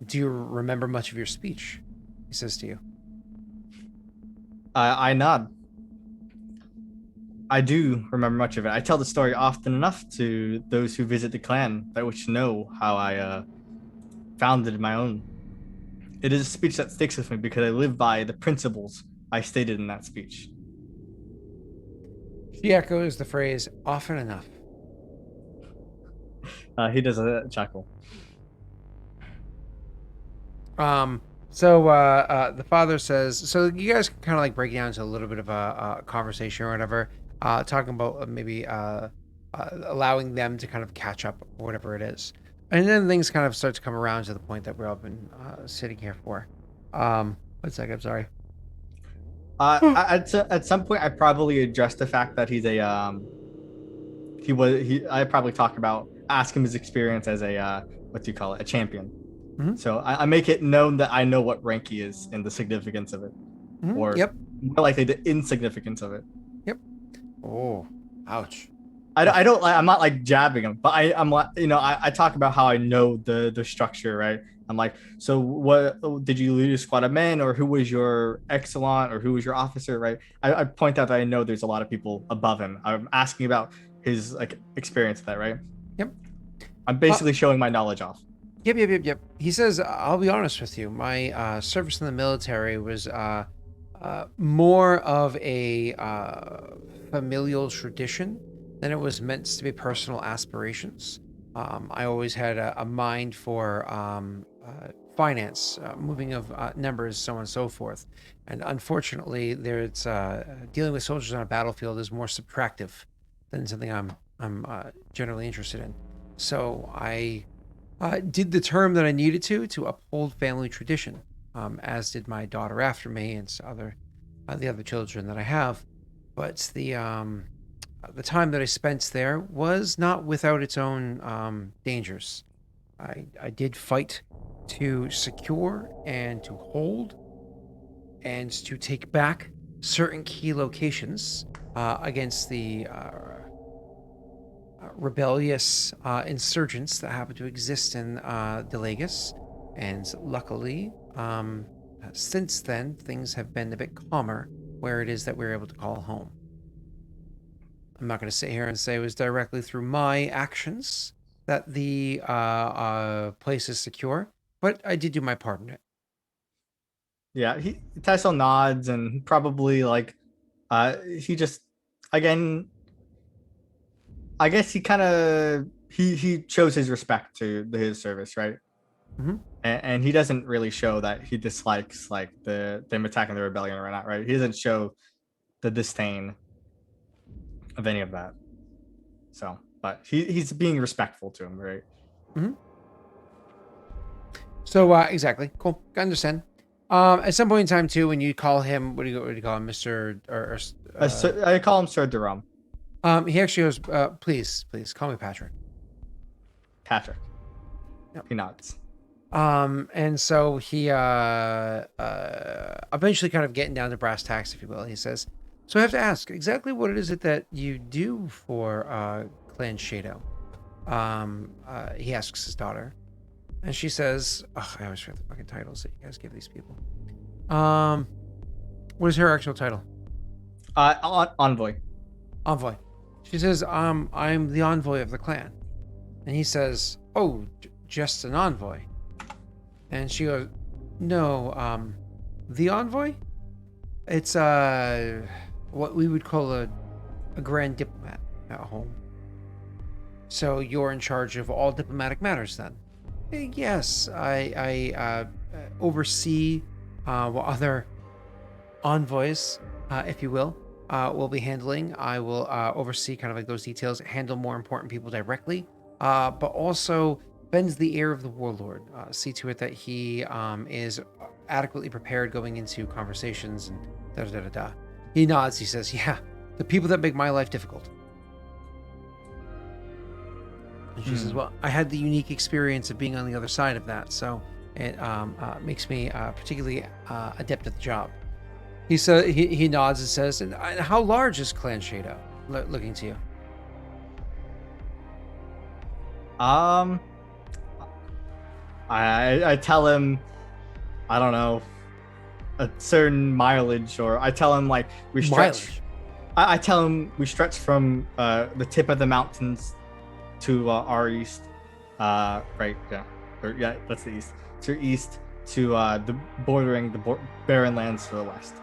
do you remember much of your speech? He says to you. I nod. I do remember much of it. I tell the story often enough to those who visit the clan, that which know how I founded my own. It is a speech that sticks with me because I live by the principles I stated in that speech. She echoes the phrase often enough. He does a chuckle. So the father says, so you guys can kind of like break down to a little bit of a conversation or whatever, talking about maybe allowing them to kind of catch up or whatever it is. And then things kind of start to come around to the point that we've all been sitting here for. 1 second, I'm sorry. At some point, I probably addressed the fact that he's a I probably talk about, ask him his experience as a what do you call it, a champion. Mm-hmm. So I make it known that I know what rank he is and the significance of it, or Yep. more likely the insignificance of it. Yep. Oh, ouch. I don't I'm not like jabbing him, but I'm like, I talk about how I know the structure, right? I'm like, so what did you lead a squad of men, or who was your excellent, or who was your officer, right? I point out that I know there's a lot of people above him. I'm asking about his like experience with that, right? Yep. I'm basically showing my knowledge off. Yep. He says, I'll be honest with you. My service in the military was more of a familial tradition than it was meant to be personal aspirations. I always had a mind for finance, moving of numbers, so on and so forth. And unfortunately, there's dealing with soldiers on a battlefield is more subtractive than something I'm generally interested in. So I did the term that I needed to uphold family tradition, as did my daughter after me and the other children that I have. But the time that I spent there was not without its own dangers. I did fight to secure and to hold and to take back certain key locations against the rebellious insurgents that happen to exist in Daelric. And luckily, since then, things have been a bit calmer where it is that we're able to call home. I'm not going to sit here and say it was directly through my actions that the place is secure, but I did do my part in it. Yeah, Tyson nods and probably like he just again I guess he kind of he shows his respect to his service, right? Mhm. And he doesn't really show that he dislikes like them attacking the rebellion or not, right? He doesn't show the disdain of any of that. So, but he's being respectful to him, right? So exactly, cool. I understand. At some point in time too, when you call him, what do you call him, Mister? I call him Sir Duram. He actually goes, please call me Patrick. Patrick. Yep. He nods. And so he eventually kind of getting down to brass tacks, if you will. He says, "So I have to ask, exactly what is it that you do for Clan Shadow?" He asks his daughter, and she says, "Oh, I always forget the fucking titles that you guys give these people." What is her actual title? Envoy. Envoy. She says, "I'm the envoy of the clan," and he says, "Oh, just an envoy." And she goes, "No, the envoy? It's what we would call a grand diplomat at home. So you're in charge of all diplomatic matters then?" "Yes, I oversee what other envoys, if you will be handling. I will oversee kind of like those details, handle more important people directly, but also bends the ear of the warlord, see to it that he is adequately prepared going into conversations and da-da-da-da-da." He nods, he says, "Yeah, the people that make my life difficult." And she says, "Well, I had the unique experience of being on the other side of that, so it makes me particularly adept at the job." He nods and says, "And how large is Clan Shadow looking to you?" I tell him, I don't know, a certain mileage, or I tell him like we stretch. Mileage? I tell him we stretch from the tip of the mountains to our east, right? Yeah, or yeah, that's the east. To east to the bordering the barren lands to the west.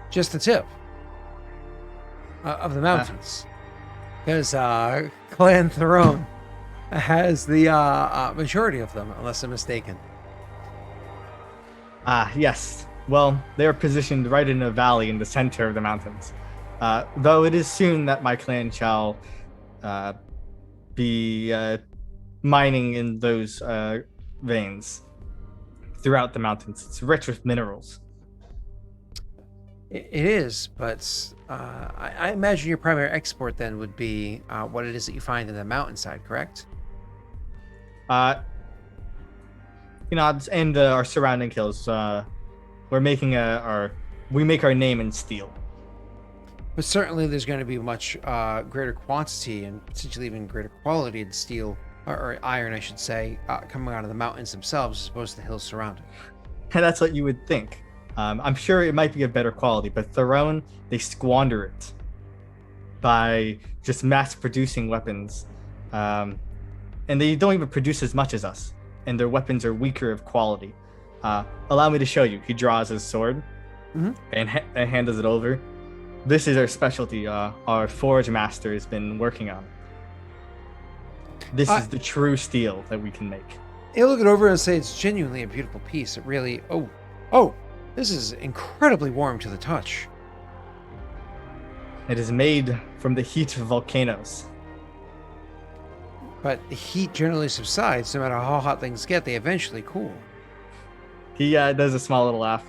Just the tip of the mountains, because Clan Throne has the majority of them, unless I'm mistaken. Yes. Well, they are positioned right in a valley in the center of the mountains. Though it is soon that my clan shall be mining in those veins throughout the mountains. It's rich with minerals. It is, but I imagine your primary export then would be what it is that you find in the mountainside, correct? And our surrounding hills. We make our name in steel. But certainly there's going to be much greater quantity and potentially even greater quality in steel, or iron, I should say, coming out of the mountains themselves as opposed to the hills surrounding. And that's what you would think. I'm sure it might be of better quality, but Theron, they squander it by just mass producing weapons. And they don't even produce as much as us. And their weapons are weaker of quality. Allow me to show you. He draws his sword and hands it over. This is our specialty. Our forge master has been working on. This is the true steel that we can make. He'll look it over and say it's genuinely a beautiful piece. It really, oh, this is incredibly warm to the touch. It is made from the heat of volcanoes. But the heat generally subsides. No matter how hot things get, they eventually cool. He does a small little laugh.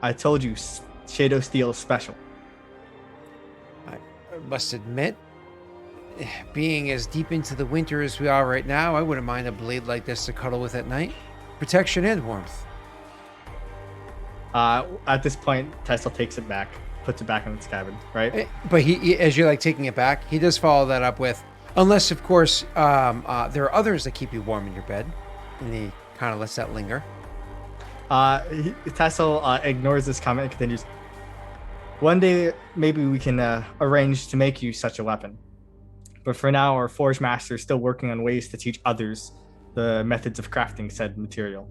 I told you, Shadow Steel is special. I must admit, being as deep into the winter as we are right now, I wouldn't mind a blade like this to cuddle with at night. Protection and warmth. At this point, Tessel takes it back, puts it back in its cabin, right? But as you're like taking it back, he does follow that up with, unless of course there are others that keep you warm in your bed, and he kind of lets that linger. Tassel ignores this comment and continues. One day, maybe we can arrange to make you such a weapon. But for now, our forge master is still working on ways to teach others the methods of crafting said material.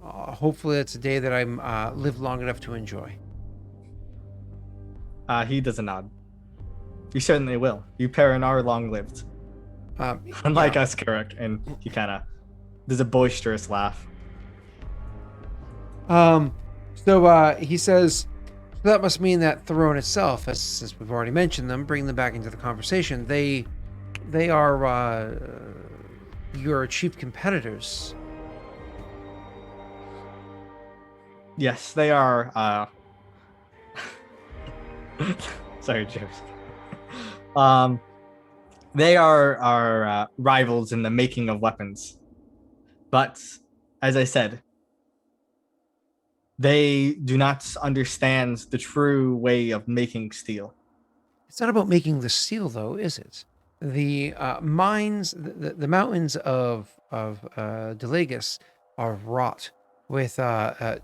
Hopefully it's a day that I'm live long enough to enjoy. He does a nod. You certainly will. You Perrin are long-lived. Unlike us, Carrick. And he kind of does a boisterous laugh. So he says, so that must mean that Throne itself, since we've already mentioned them, bring them back into the conversation. They are your chief competitors. Yes, they are. Sorry, Joseph. They are our rivals in the making of weapons. But, as I said, they do not understand the true way of making steel. It's not about making the steel, though, is it? The mines, the mountains of Daelric are wrought with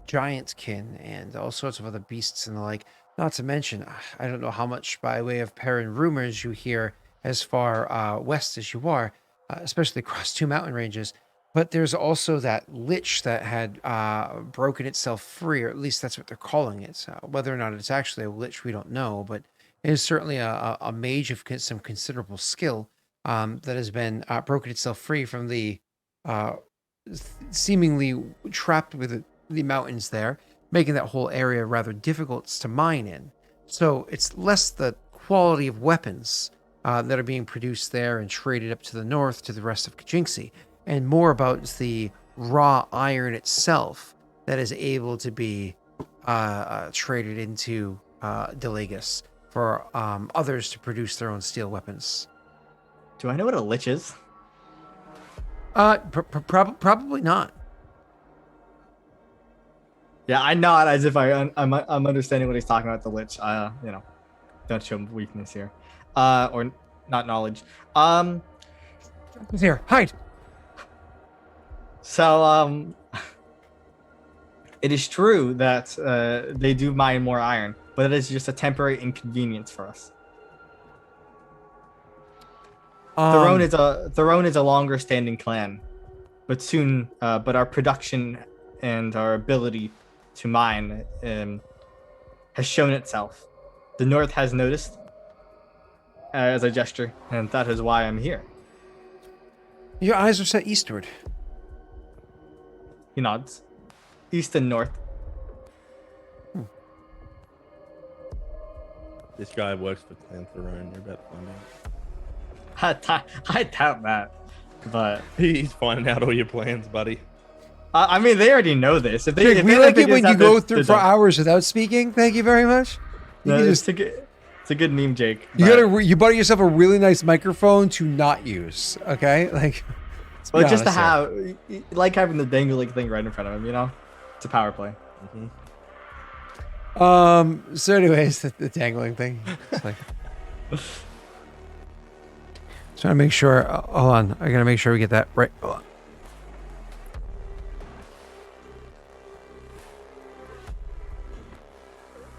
giant kin and all sorts of other beasts and the like. Not to mention, I don't know how much by way of Perrin rumors you hear as far west as you are, especially across two mountain ranges. But there's also that lich that had broken itself free, or at least that's what they're calling it. Whether or not it's actually a lich, we don't know. But it is certainly a mage of some considerable skill that has been broken itself free from the seemingly trapped with the mountains there, making that whole area rather difficult to mine in. So it's less the quality of weapons that are being produced there and traded up to the north to the rest of Kajinxi, and more about the raw iron itself that is able to be traded into Daelric for others to produce their own steel weapons. Do I know what a lich is? Probably not. Yeah, I nod as if I'm understanding what he's talking about. The lich, don't show weakness here, or not knowledge. He's here. Hide. So it is true that they do mine more iron, but it is just a temporary inconvenience for us. Throne is a longer standing clan, but our production and our ability to mine has shown itself. The North has noticed as a gesture, and that is why I'm here. Your eyes are set eastward. He nods. East and north. This guy works for Clan Throne. You're about to find out. I doubt that, but He's finding out all your plans, buddy. I mean, they already know this. If they, Jake, if we they like think it when it's you not go this, through they're for done. hours without speaking. Thank you very much. You No, can it's, just, it's a good meme, Jake. you bought yourself a really nice microphone to not use. Okay, like. let's be Well, just to honest here. have, like having the dangling thing right in front of him, it's a power play. So anyways, the dangling thing. It's like. Trying to make sure. Hold on, I gotta make sure we get that right. Hold on.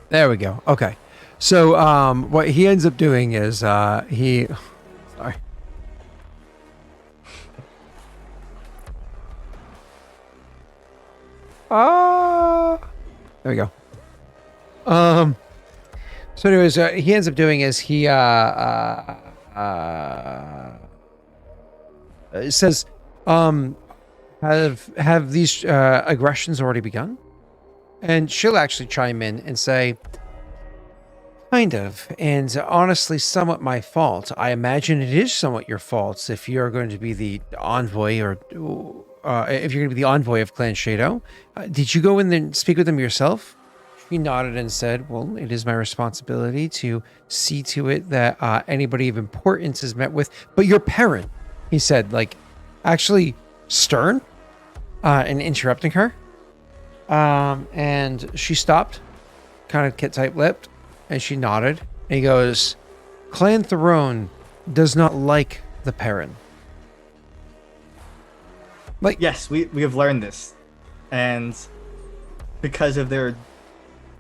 There we go. Okay. So what he ends up doing is he. Sorry. There we go. So anyways, he ends up doing is he it says have these aggressions already begun? And she'll actually chime in and say, kind of, and honestly somewhat my fault. I imagine it is somewhat your fault if you're going to be the envoy or if you're going to be the envoy of Clan Shadow. Did you go in there and speak with them yourself? He nodded and said, well, it is my responsibility to see to it that anybody of importance is met with. But your parent, he said, like, actually stern and interrupting her. And she stopped, kind of tight-lipped, and she nodded. And he goes, Clan Throne does not like the Perrin. Like, Yes, we have learned this. And because of their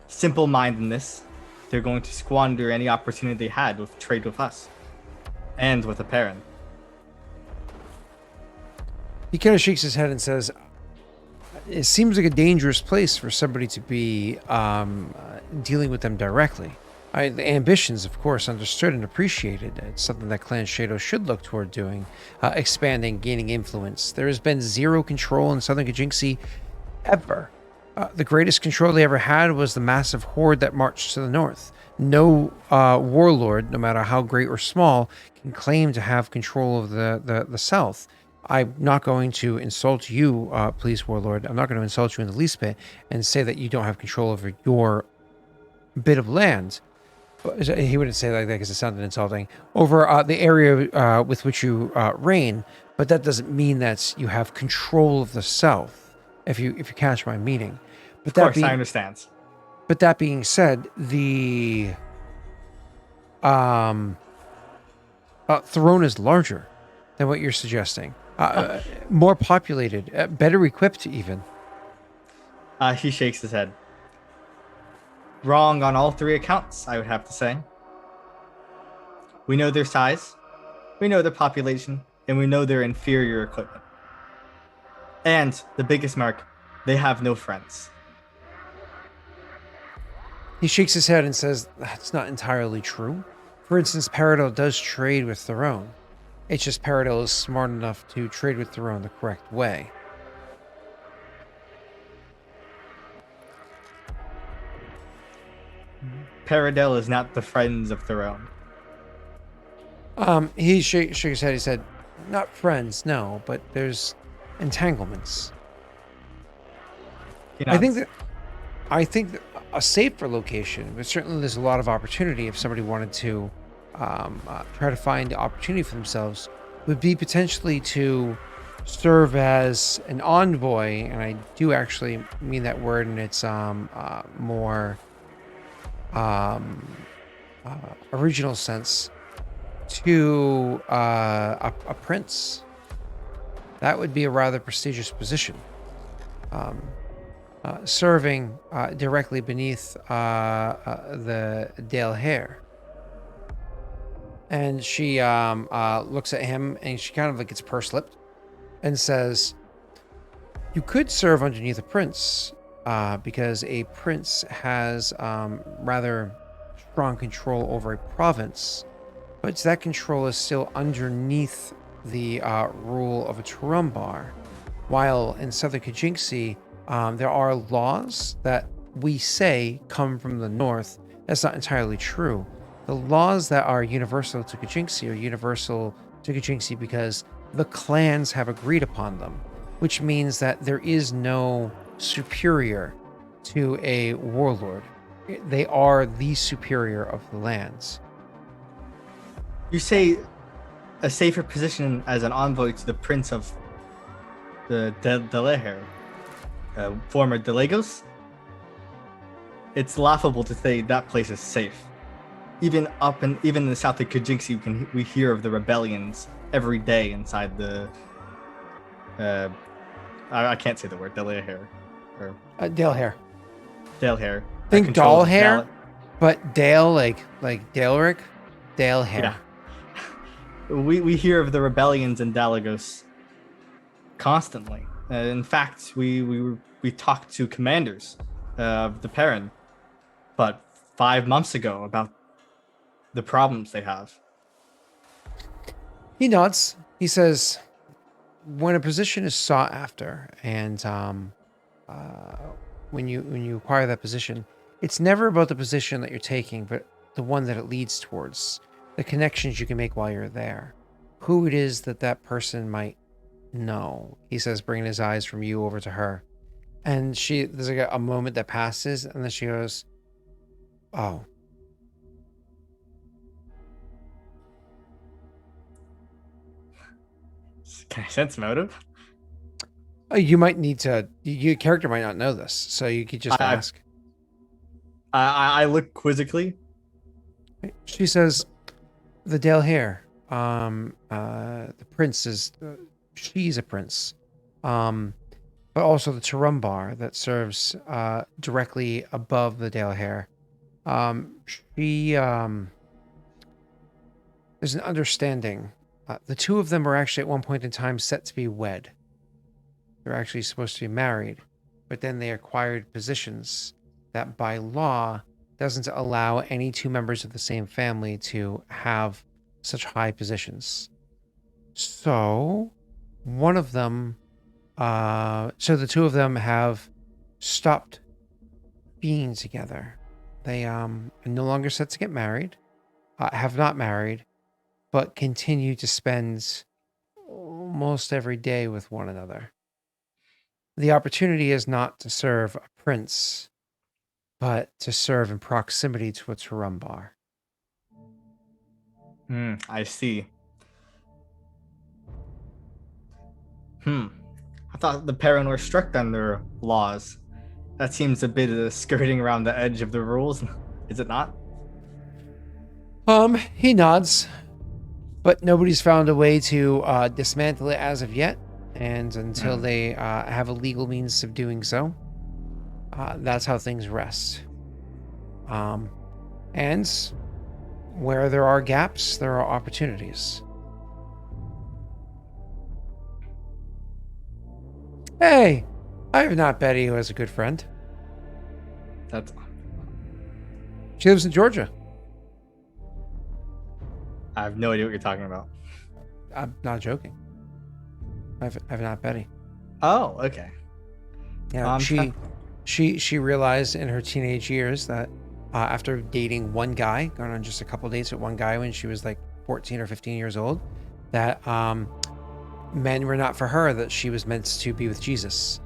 simple-mindedness, they're going to squander any opportunity they had with trade with us. And with the Perrin. he kind of shakes his head and says, it seems like a dangerous place for somebody to be dealing with them directly. The ambitions, of course, understood and appreciated. It's something that Clan Shadow should look toward doing, expanding, gaining influence. There has been zero control in Southern Kajinksi ever. The greatest control they ever had was the massive horde that marched to the north. No warlord, no matter how great or small, can claim to have control of the south. I'm not going to insult you, please, warlord. I'm not going to insult you in the least bit and say that you don't have control over your bit of land. He wouldn't say like that because it sounded insulting. Over the area with which you reign, but that doesn't mean that you have control of the south. If you catch my meaning. But Of course, I understand. But that being said, the throne is larger than what you're suggesting. More populated, better equipped even. He shakes his head. Wrong on all three accounts, I would have to say. We know their size, we know their population, and we know their inferior equipment. And the biggest mark, they have no friends. He shakes his head and says, that's not entirely true. For instance, Paradol does trade with Throne. It's just Paradol is smart enough to trade with Throne the correct way. Paradel is not the friends of Throne. He shook his head. He said, not friends, no, but there's entanglements. I think that a safer location, but certainly there's a lot of opportunity if somebody wanted to try to find the opportunity for themselves, would be potentially to serve as an envoy, and I do actually mean that word in its more original sense, to a prince. That would be a rather prestigious position. Serving directly beneath the Daelric. And she looks at him and she kind of like gets purse-lipped and says, you could serve underneath a prince because a prince has rather strong control over a province, but that control is still underneath the rule of a Turumbar. While in Southern Kajinksi, there are laws that we say come from the north. That's not entirely true. The laws that are universal to Kajinksi are universal to Kajinksi because the clans have agreed upon them, which means that there is no superior to a warlord. They are the superior of the lands. You say a safer position as an envoy to the Prince of the Daelric, former Delagos? It's laughable to say that place is safe. Even in the south of Kajinksi, we hear of the rebellions every day inside the. I can't say the word Daelric. Daelric. Daelric. Think doll hair, but Dale like Daelric. Daelric. Yeah. We hear of the rebellions in Dalagos constantly. In fact, we talked to commanders of the Perrin, but 5 months ago about the problems they have. He nods. He says, when a position is sought after and when you acquire that position, it's never about the position that you're taking, but the one that it leads towards, the connections you can make while you're there, who it is that person might know. He says, bringing his eyes from you over to her. And there's like a moment that passes, and then she goes, oh. Can I sense motive? You might need to. Your character might not know this, so you could just I ask. I look quizzically. She says, "The Daelhair. The prince is. She's a prince. But also the Tarumbar that serves directly above the Daelhair. She There's an understanding. The two of them were actually at one point in time set to be wed. They're actually supposed to be married, but then they acquired positions that by law doesn't allow any two members of the same family to have such high positions. So, one of them, so the two of them have stopped being together. They are no longer set to get married, have not married, but continue to spend almost every day with one another. The opportunity is not to serve a prince, but to serve in proximity to a Tarumbar. I see. I thought the Perrin were strict on their laws. That seems a bit of skirting around the edge of the rules, is it not? He nods, but nobody's found a way to dismantle it as of yet. And until they have a legal means of doing so, that's how things rest. And where there are gaps, there are opportunities. Hey, I have not Betty, who has a good friend. That's She lives in Georgia. I have no idea what you're talking about. I'm not joking. I've not Betty. Oh, okay. Yeah, she realized in her teenage years that after dating one guy, going on just a couple dates with one guy when she was like 14 or 15 years old, that men were not for her, that she was meant to be with Jesus.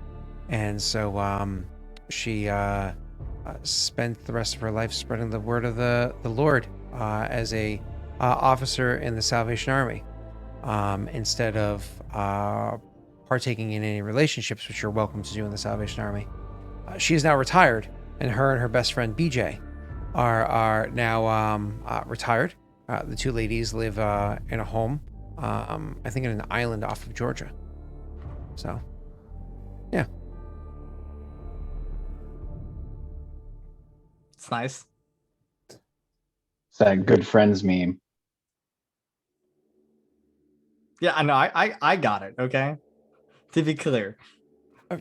And so she spent the rest of her life spreading the word of the Lord as a officer in the Salvation Army, instead of partaking in any relationships, which you're welcome to do in the Salvation Army. She is now retired, and her best friend BJ are now retired. The two ladies live in a home, I think in an island off of Georgia. So, yeah. It's nice. It's that good friends meme. Yeah, I know. I got it. Okay, to be clear,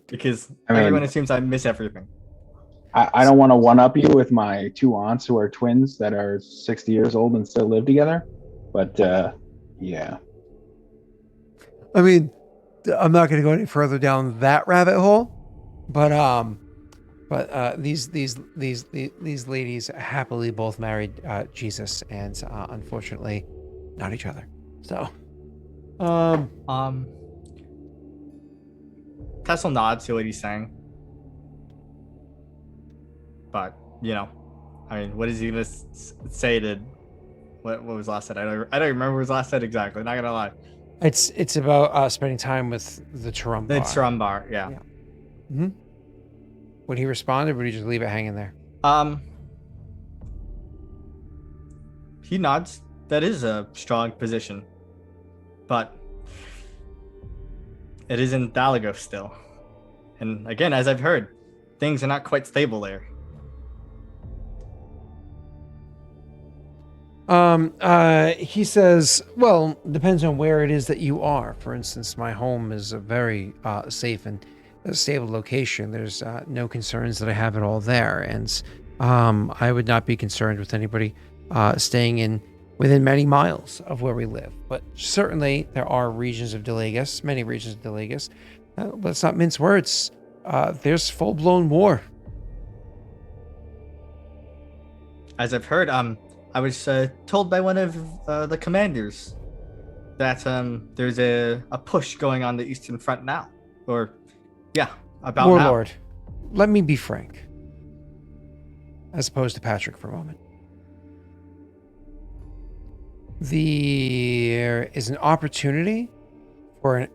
because I mean- everyone assumes I miss everything. I don't want to one up you with my two aunts who are twins that are 60 years old and still live together, but yeah. I mean, I'm not going to go any further down that rabbit hole, but these ladies happily both married Jesus, and unfortunately, not each other. So, Tessel nods to what he's saying, but I mean, what is he gonna say to what was last said? I don't remember what was last said exactly. Not gonna lie. it's about spending time with the Tarumbar. The Trumbar, yeah. Mm-hmm. Would he respond, or would he just leave it hanging there? He nods. That is a strong position, but it is in Dalagos still. And again, as I've heard, things are not quite stable there. He says, well, depends on where it is that you are. For instance, my home is a very safe and stable location. There's no concerns that I have at all there. And I would not be concerned with anybody staying within many miles of where we live. But certainly there are regions of Daelagos, many regions of Daelagos. Let's not mince words. There's full-blown war. As I've heard, I was told by one of the commanders that there's a push going on the Eastern Front now. Or, yeah, about Warlord, now. Let me be frank. As opposed to Patrick for a moment. There is an opportunity for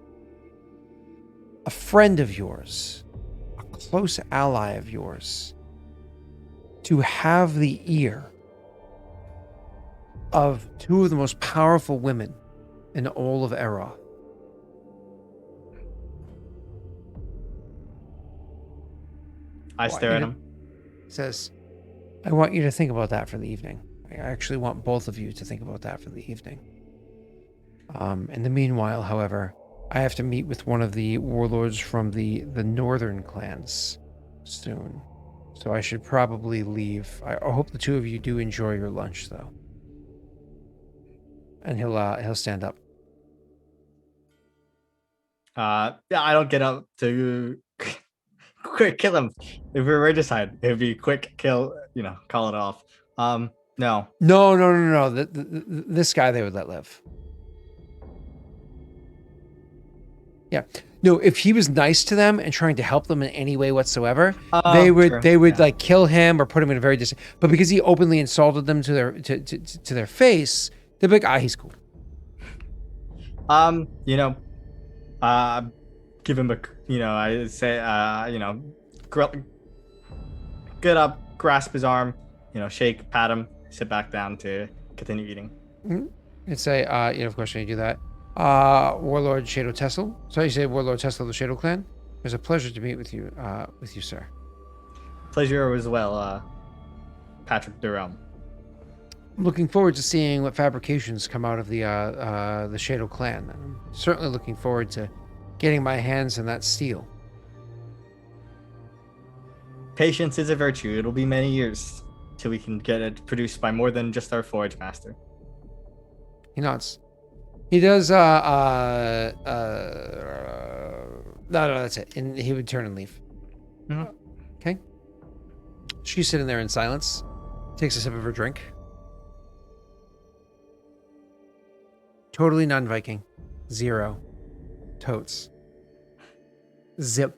a friend of yours, a close ally of yours, to have the ear of two of the most powerful women in all of Eroth. I stare at him. Says, I want you to think about that for the evening. I actually want both of you to think about that for the evening. In the meanwhile, however, I have to meet with one of the warlords from the northern clans soon. So I should probably leave. I hope the two of you do enjoy your lunch, though. And he'll stand up. Yeah, I don't get up to quick kill him. If we were decide, it'd be quick kill. Call it off. No. No. This guy they would let live. Yeah. No, if he was nice to them and trying to help them in any way whatsoever, they would like kill him or put him in a very but because he openly insulted them to their face, they'd be like, he's cool. Give him I say get up, grasp his arm, shake, pat him, sit back down to continue eating. Mm-hmm. And say, of course when you do that. Warlord Shadow Tessel. So you say Warlord Tessel of the Shadow Clan. It was a pleasure to meet with you, sir. Pleasure as well, Patrick Durham. I'm looking forward to seeing what fabrications come out of the Shadow Clan. I'm certainly looking forward to getting my hands on that steel. Patience is a virtue. It'll be many years till we can get it produced by more than just our forge master. He nods. He does, no, that's it. And he would turn and leave. Mm-hmm. Okay. She's sitting there in silence, takes a sip of her drink. Totally non-Viking. 0. Totes. Zip.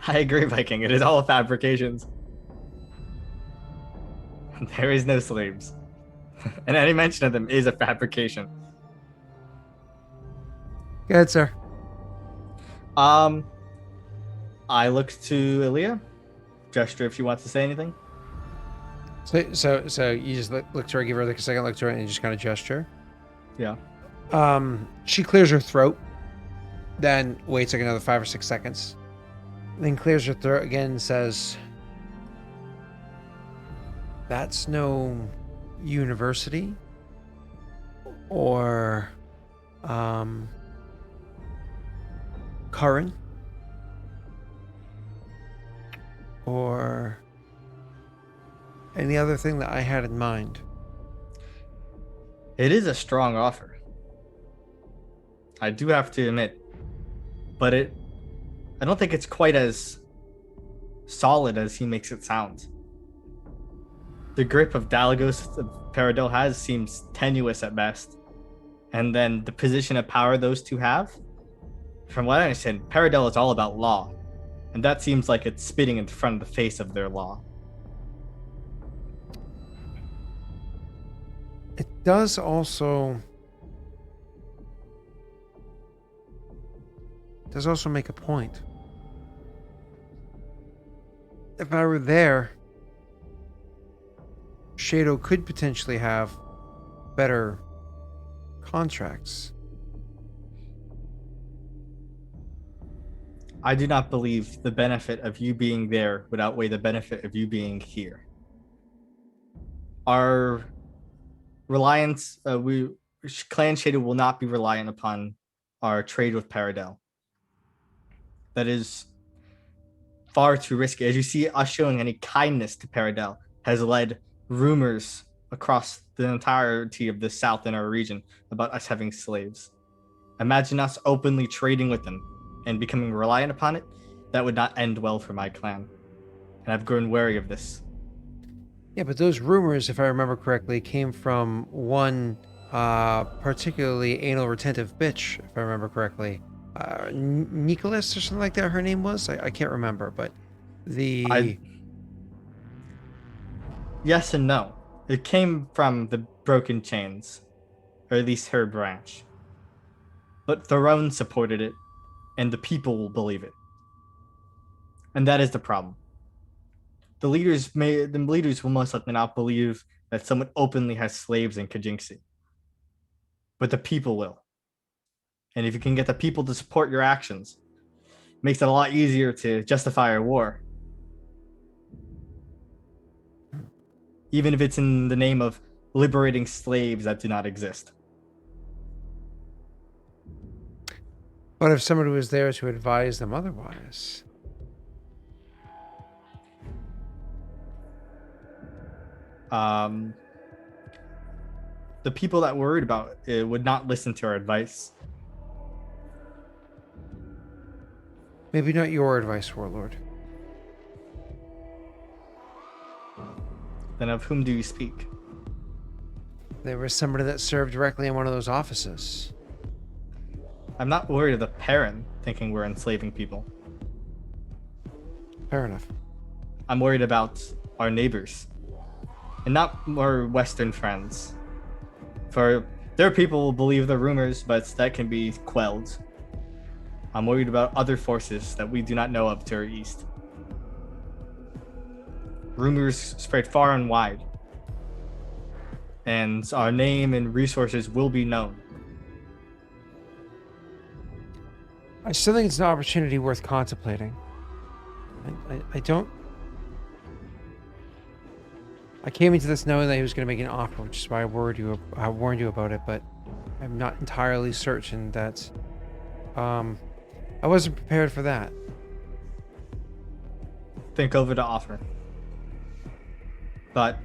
I agree, Viking. It is all fabrications. There is no slaves. And any mention of them is a fabrication. Go ahead, sir. I look to Ilya. Gesture if she wants to say anything. So you just look to her, give her like a second look to her, and you just kind of gesture. Yeah. She clears her throat, then waits like another 5 or 6 seconds, then clears her throat again and says, "That's no university or Curran or any other thing that I had in mind." It is a strong offer. I do have to admit, but I don't think it's quite as solid as he makes it sound. The grip of Dalagos of Paradil has seems tenuous at best. And then the position of power those two have, from what I understand, Paradil is all about law. And that seems like it's spitting in front of the face of their law. It does also make a point. If I were there, Shadow could potentially have better contracts. I do not believe the benefit of you being there would outweigh the benefit of you being here. Our reliance, Clan Shadow will not be reliant upon our trade with Paradel. That is far too risky. As you see, us showing any kindness to Paradel has led rumors across the entirety of the south in our region about us having slaves. Imagine us openly trading with them and becoming reliant upon it. That would not end well for my clan. And I've grown wary of this. Yeah, but those rumors, if I remember correctly, came from one particularly anal retentive bitch, if I remember correctly. Nicholas or something like that her name was? I can't remember, but Yes and no. It came from the Broken Chains, or at least her branch. But Theron supported it, and the people will believe it. And that is the problem. The leaders will most likely not believe that someone openly has slaves in Kajinksi. But the people will. And if you can get the people to support your actions, it makes it a lot easier to justify a war. Even if it's in the name of liberating slaves that do not exist. But if somebody was there to advise them otherwise? The people that worried about it would not listen to our advice. Maybe not your advice, Warlord. Then of whom do you speak? There was somebody that served directly in one of those offices. I'm not worried of the Perrin thinking we're enslaving people. Fair enough. I'm worried about our neighbors. And not our Western friends. For their people will believe the rumors, but that can be quelled. I'm worried about other forces that we do not know of to our east. Rumors spread far and wide. And our name and resources will be known. I still think it's an opportunity worth contemplating. I don't... I came into this knowing that he was going to make an offer, which is why I warned you about it, but I'm not entirely certain that... I wasn't prepared for that. Think over the offer. But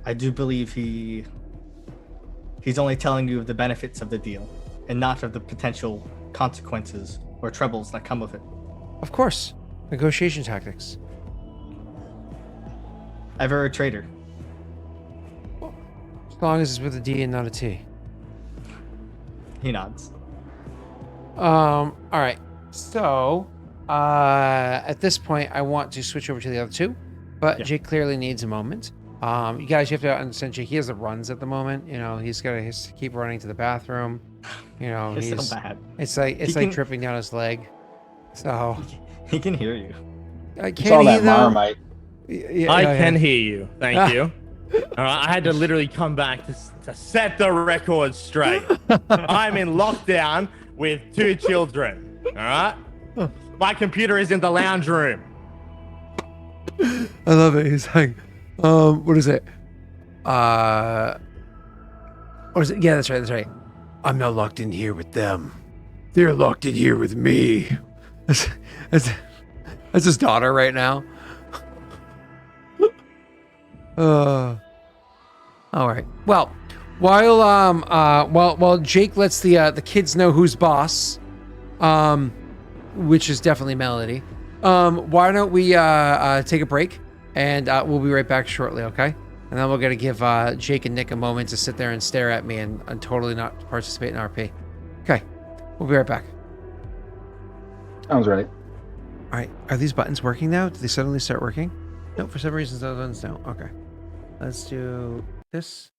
I do believe he's only telling you of the benefits of the deal and not of the potential consequences or troubles that come with it. Of course. Negotiation tactics. Ever a traitor? As long as it's with a D and not a T. He nods. All right. So, at this point, I want to switch over to the other two, but Yeah. Jake clearly needs a moment. You guys, you have to understand, Jake, he has the runs at the moment. You know, he's got to keep running to the bathroom. You know, It's so bad. It's like can- dripping down his leg. So He can hear you. I It's can't all that either. Marmite. I can hear you. Thank you. I had to literally come back to set the record straight. I'm in lockdown with 2 children. All right. My computer is in the lounge room. I love it. He's like, what is it? What is it? Yeah, that's right. That's right. I'm not locked in here with them. They're locked in here with me. That's his daughter right now. All right. Well, while Jake lets the kids know who's boss, which is definitely Melody. Why don't we take a break, and we'll be right back shortly, okay? And then we're gonna give Jake and Nick a moment to sit there and stare at me and totally not participate in RP. Okay, we'll be right back. Sounds right. All right, are these buttons working now? Did they suddenly start working? No, for some reason those buttons don't. Okay, let's do this.